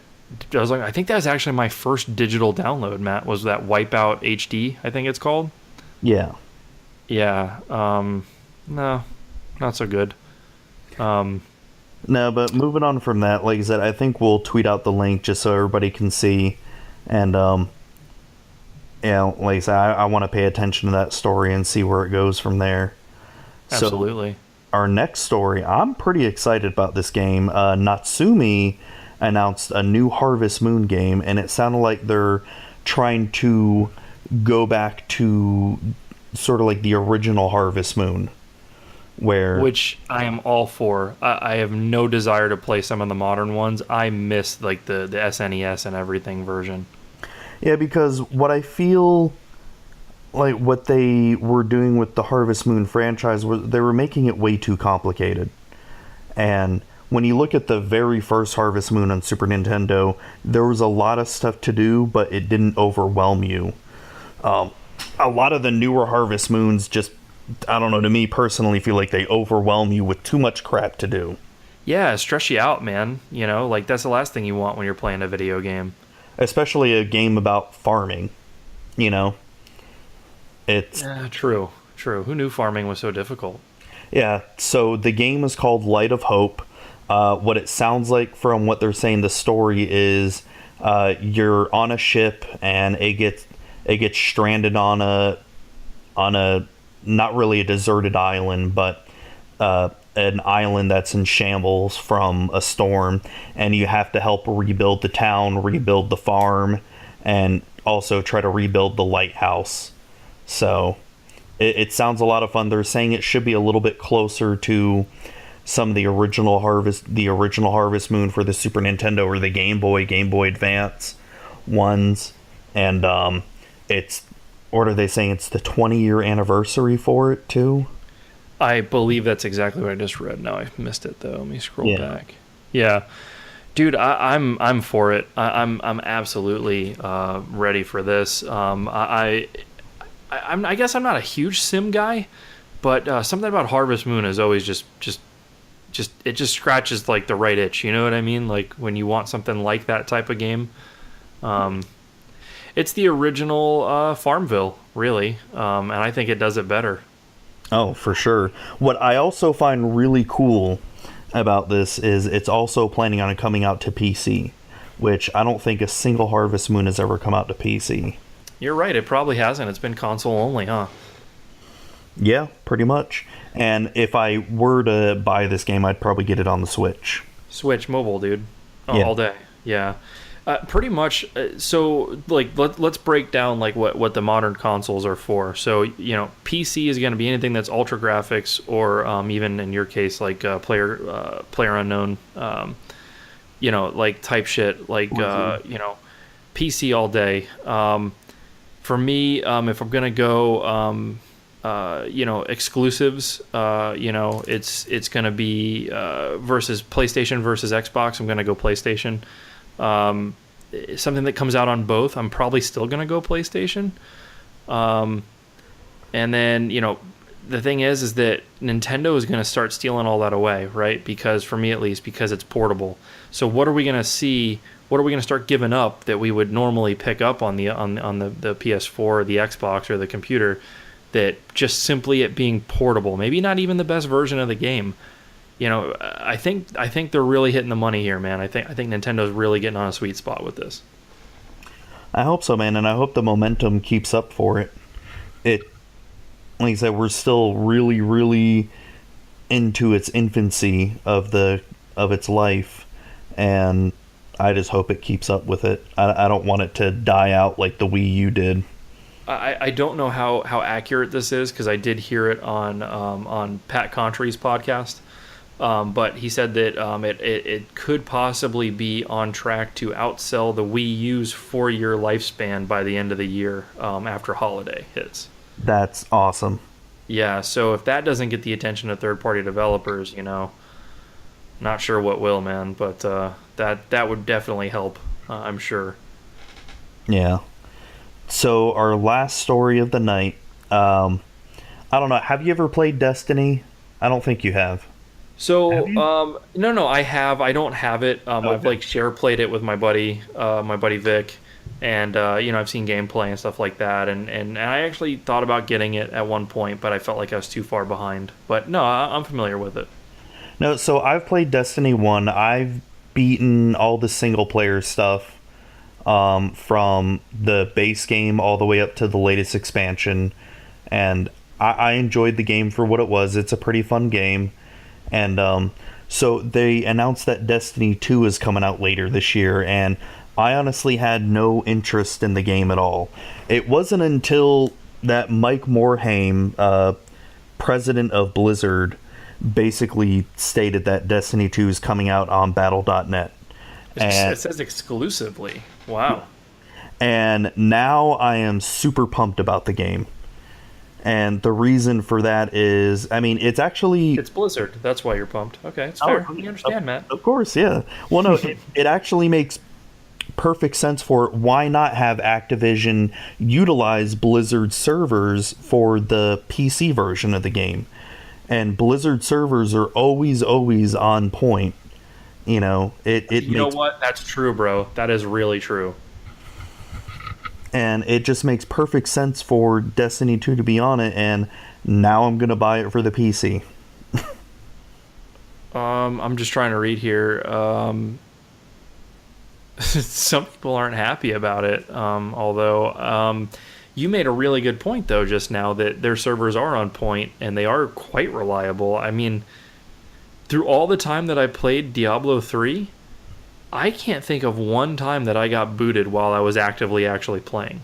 I was like, I think that was actually my first digital download, Matt, was that Wipeout HD, I think it's called. Yeah. Yeah. No, not so good. No, but moving on from that, like I said, I think we'll tweet out the link just so everybody can see. And, like I said, I want to pay attention to that story and see where it goes from there. Absolutely. So, our next story, I'm pretty excited about this game. Natsumi announced a new Harvest Moon game, and it sounded like they're trying to go back to sort of like the original Harvest Moon, which I am all for. I have no desire to play some of the modern ones. I miss like the SNES and everything version. Yeah, because what I feel like what they were doing with the Harvest Moon franchise was they were making it way too complicated. And when you look at the very first Harvest Moon on Super Nintendo, there was a lot of stuff to do, but it didn't overwhelm you. A lot of the newer Harvest Moons just, I don't know, to me personally, feel like they overwhelm you with too much crap to do. Yeah, stress you out, man. Like that's the last thing you want when you're playing a video game. Especially a game about farming, It's... True. Who knew farming was so difficult? Yeah, so the game is called Light of Hope. What it sounds like from what they're saying, the story is you're on a ship and it gets stranded on a not really a deserted island, but an island that's in shambles from a storm, and you have to help rebuild the town, rebuild the farm, and also try to rebuild the lighthouse. So it sounds a lot of fun. They're saying it should be a little bit closer to some of the original Harvest Moon for the Super Nintendo or the Game Boy Advance ones. And what are they saying? It's the 20-year anniversary for it too? I believe that's exactly what I just read. Now I missed it though. Let me scroll back. Yeah, dude, I'm for it. I'm absolutely ready for this. I guess I'm not a huge sim guy, but something about Harvest Moon is always just it just scratches like the right itch. You know what I mean? Like when you want something like that type of game. It's the original Farmville, really, and I think it does it better. Oh, for sure. What I also find really cool about this is it's also planning on coming out to PC, which I don't think a single Harvest Moon has ever come out to PC. You're right. It probably hasn't. It's been console only, huh? Yeah, pretty much. And if I were to buy this game, I'd probably get it on the Switch. Switch mobile, dude. Yeah. All day. Yeah. Pretty much. So, like, let's break down like what the modern consoles are for. So, PC is going to be anything that's ultra graphics, or even in your case, like player unknown, like type shit, like PC all day. For me, if I'm gonna go, exclusives, it's gonna be versus PlayStation versus Xbox. I'm gonna go PlayStation. Something that comes out on both, I'm probably still gonna go PlayStation. And then the thing is that Nintendo is gonna start stealing all that away, right? Because for me at least, because it's portable. So what are we gonna see? What are we going to start giving up that we would normally pick up on the PS4 or the Xbox or the computer, that just simply it being portable, maybe not even the best version of the game? I think they're really hitting the money here, man. I think Nintendo's really getting on a sweet spot with this. I hope so, man, and I hope the momentum keeps up for it. Like I said, we're still really, really into its infancy of its life, and I just hope it keeps up with it. I don't want it to die out like the Wii U did. I don't know how accurate this is, because I did hear it on Pat Contry's podcast, but he said that it could possibly be on track to outsell the Wii U's 4-year lifespan by the end of the year, after holiday hits. That's awesome. Yeah, so if that doesn't get the attention of third-party developers, not sure what will, man, but that would definitely help, I'm sure. Yeah. So our last story of the night, I don't know, have you ever played Destiny? I don't think you have. So, no, I have. I don't have it. Okay. I've share played it with my buddy Vic, and I've seen gameplay and stuff like that, and I actually thought about getting it at one point, but I felt like I was too far behind. But no, I'm familiar with it. No, so I've played Destiny 1. I've beaten all the single-player stuff, from the base game all the way up to the latest expansion, and I enjoyed the game for what it was. It's a pretty fun game, and so they announced that Destiny 2 is coming out later this year, and I honestly had no interest in the game at all. It wasn't until that Mike Morhaime, president of Blizzard, basically stated that Destiny 2 is coming out on Battle.net. It says exclusively. Wow. And now I am super pumped about the game. And the reason for that is, it's actually... It's Blizzard. That's why you're pumped. Okay, it's fair. You understand, Matt. Of course, yeah. Well, no, it actually makes perfect sense for it. Why not have Activision utilize Blizzard servers for the PC version of the game? And Blizzard servers are always on point. You know what? That's true, bro. That is really true. And it just makes perfect sense for Destiny 2 to be on it, and now I'm going to buy it for the PC. I'm just trying to read here. Some people aren't happy about it, although you made a really good point, though, just now, that their servers are on point, and they are quite reliable. I mean, through all the time that I played Diablo 3, I can't think of one time that I got booted while I was actually playing.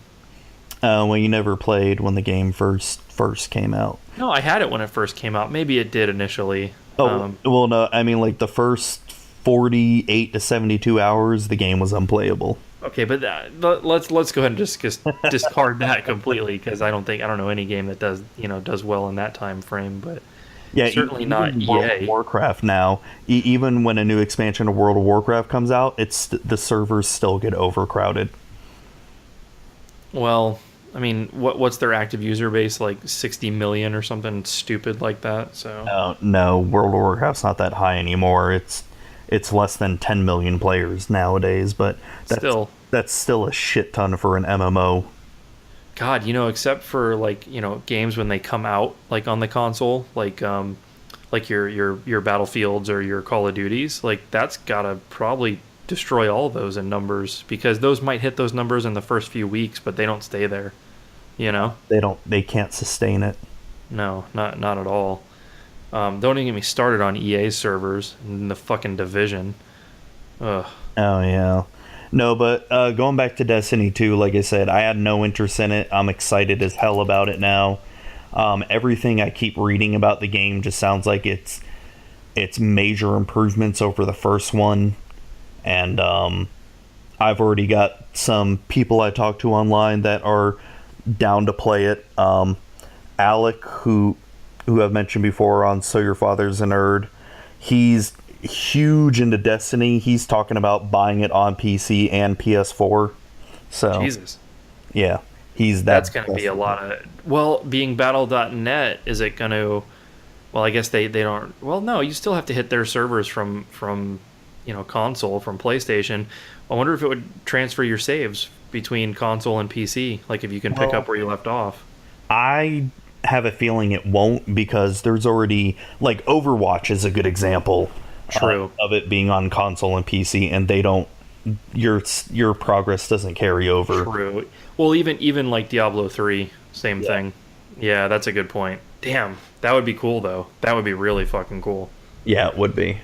Well, you never played when the game first came out. No, I had it when it first came out. Maybe it did initially. Well, no, like the first 48 to 72 hours, the game was unplayable. Okay, but let's go ahead and just discard that completely, because I don't know any game that does well in that time frame. But yeah, certainly not EA. World of Warcraft now. Even when a new expansion of World of Warcraft comes out, the servers still get overcrowded. Well, I mean, what's their active user base, like 60 million or something stupid like that? So no, World of Warcraft's not that high anymore. It's less than 10 million players nowadays, but that's still a shit ton for an MMO. God, except for games when they come out on the console, like your Battlefields or your Call of Duties, like that's gotta probably destroy all those in numbers, because those might hit those numbers in the first few weeks, but they don't stay there. You know? They can't sustain it. No, not at all. Don't even get me started on EA's servers in the fucking Division. Ugh. Oh yeah. No, but going back to Destiny 2, like I said, I had no interest in it. I'm excited as hell about it now. Everything I keep reading about the game just sounds like it's major improvements over the first one. And I've already got some people I talk to online that are down to play it. Alec, who I've mentioned before on So Your Father's a Nerd, he's huge into Destiny. He's talking about buying it on PC and PS4. So Jesus. Yeah. That's going to be a lot of... Well, being Battle.net, is it going to... Well, I guess they don't... Well, no, you still have to hit their servers from console, from PlayStation. I wonder if it would transfer your saves between console and PC, like if you can pick up where you left off. I have a feeling it won't, because there's already... Like, Overwatch is a good example. True. Of it being on console and PC, and they don't... Your progress doesn't carry over. True. Well, even like Diablo 3, same thing. Yeah, that's a good point. Damn, that would be cool, though. That would be really fucking cool. Yeah, it would be.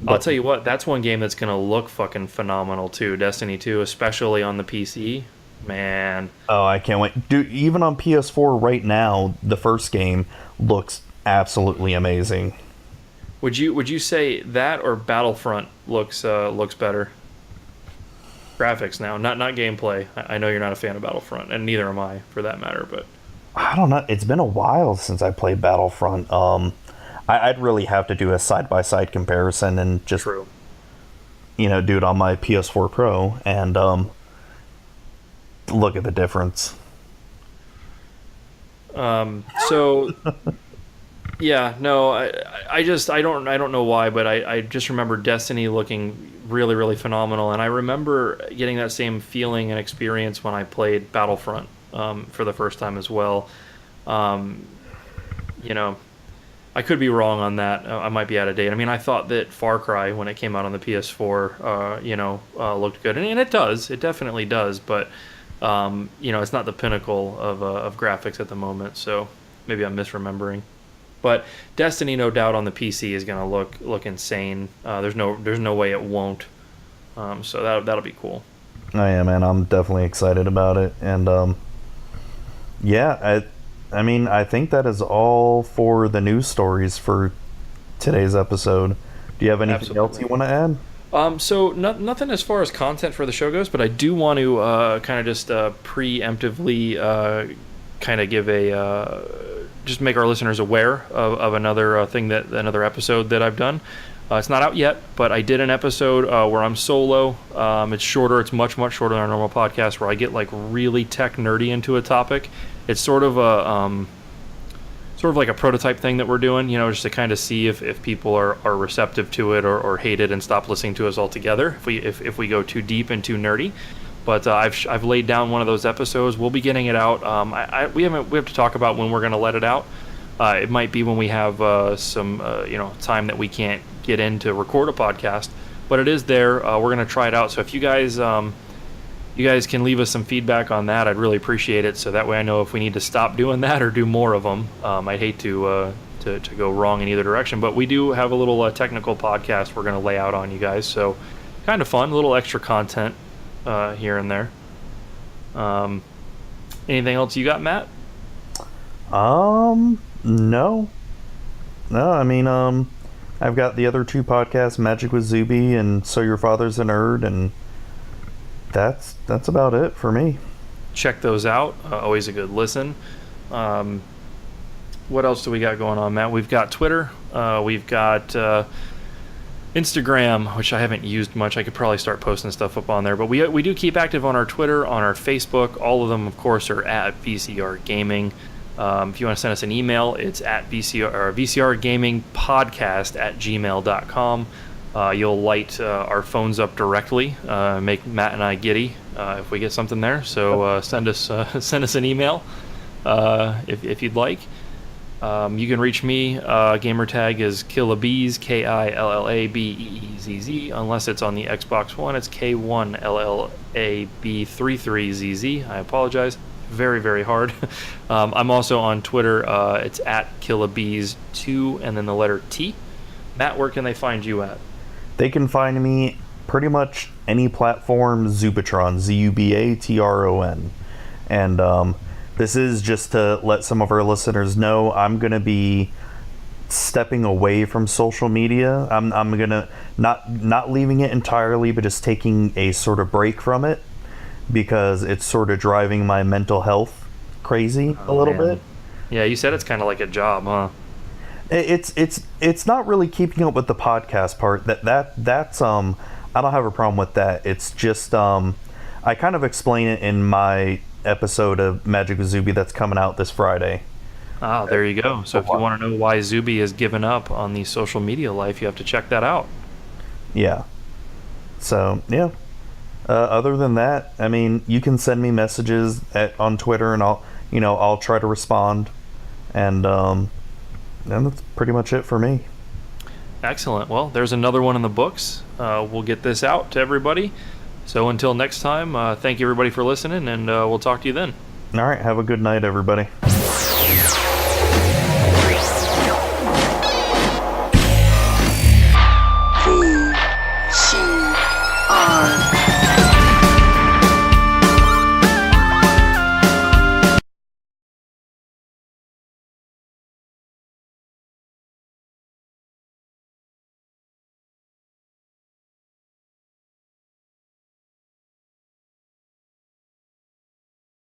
I'll tell you what, that's one game that's going to look fucking phenomenal, too. Destiny 2, especially on the PC. Man. Oh, I can't wait. Dude, even on PS4 right now, the first game looks absolutely amazing. Would you say that or Battlefront looks better? Graphics now, not gameplay. I know you're not a fan of Battlefront, and neither am I, for that matter. But I don't know. It's been a while since I played Battlefront. I'd really have to do a side-by-side comparison and just, do it on my PS4 Pro and look at the difference. So, yeah, no, I don't know why, but I just remember Destiny looking really, really phenomenal, and I remember getting that same feeling and experience when I played Battlefront for the first time as well. I could be wrong on that. I might be out of date. I mean, I thought that Far Cry, when it came out on the PS4, looked good, and it does. It definitely does, but it's not the pinnacle of graphics at the moment. So maybe I'm misremembering. But Destiny, no doubt, on the PC is going to look insane. There's no way it won't. So that'll be cool. Oh yeah, man, I'm definitely excited about it, and I mean, I think that is all for the news stories for today's episode. Do you have anything else you want to add? So nothing as far as content for the show goes, but I do want to kind of just preemptively kind of give just make our listeners aware of another another episode that I've done. It's not out yet, but I did an episode where I'm solo. It's shorter. It's much shorter than our normal podcast, where I get like really tech nerdy into a topic. It's sort of like a prototype thing that we're doing, just to kind of see if people are receptive to it or hate it and stop listening to us altogether if we go too deep and too nerdy. But I've laid down one of those episodes. We'll be getting it out. We have to talk about when we're going to let it out. It might be when we have some time that we can't get in to record a podcast, but it is there. We're going to try it out. So if you guys can leave us some feedback on that, I'd really appreciate it. So that way I know if we need to stop doing that or do more of them. I'd hate to go wrong in either direction, but we do have a little technical podcast we're going to lay out on you guys. So kind of fun, a little extra content here and there. Anything else you got, Matt? No. I mean, I've got the other two podcasts, Magic with Zuby and So Your Father's a Nerd, and that's about it for me. Check those out. Always a good listen. What else do we got going on, Matt? We've got Twitter. We've got Instagram, which I haven't used much. I could probably start posting stuff up on there. But we do keep active on our Twitter, on our Facebook. All of them, of course, are at VCR Gaming. If you want to send us an email, it's at VCR Gaming Podcast at gmail.com. You'll light our phones up directly, make Matt and I giddy if we get something there. So send us an email if you'd like. You can reach me. Gamer tag is Killabeez, KILLABEEZZ. Unless it's on the Xbox One, it's K1LLAB33ZZ. I apologize. Very, very hard. I'm also on Twitter. It's at Killabeez2 and then the letter T. Matt, where can they find you at? They can find me pretty much any platform, Zubatron, Zubatron. And this is just to let some of our listeners know I'm going to be stepping away from social media. I'm going to not leaving it entirely, but just taking a sort of break from it because it's sort of driving my mental health crazy a little bit. Yeah, you said it's kind of like a job, huh? It's not really keeping up with the podcast part. That's I don't have a problem with that. It's just I kind of explain it in my episode of Magic with Zuby that's coming out this Friday. Ah, there you go. So if you want to know why Zuby has given up on the social media life, you have to check that out. Yeah. So, yeah. Other than that, I mean, you can send me messages on Twitter and I'll try to respond. And that's pretty much it for me. Excellent. Well, there's another one in the books. We'll get this out to everybody. So until next time, thank you everybody for listening, and we'll talk to you then. All right. Have a good night, everybody.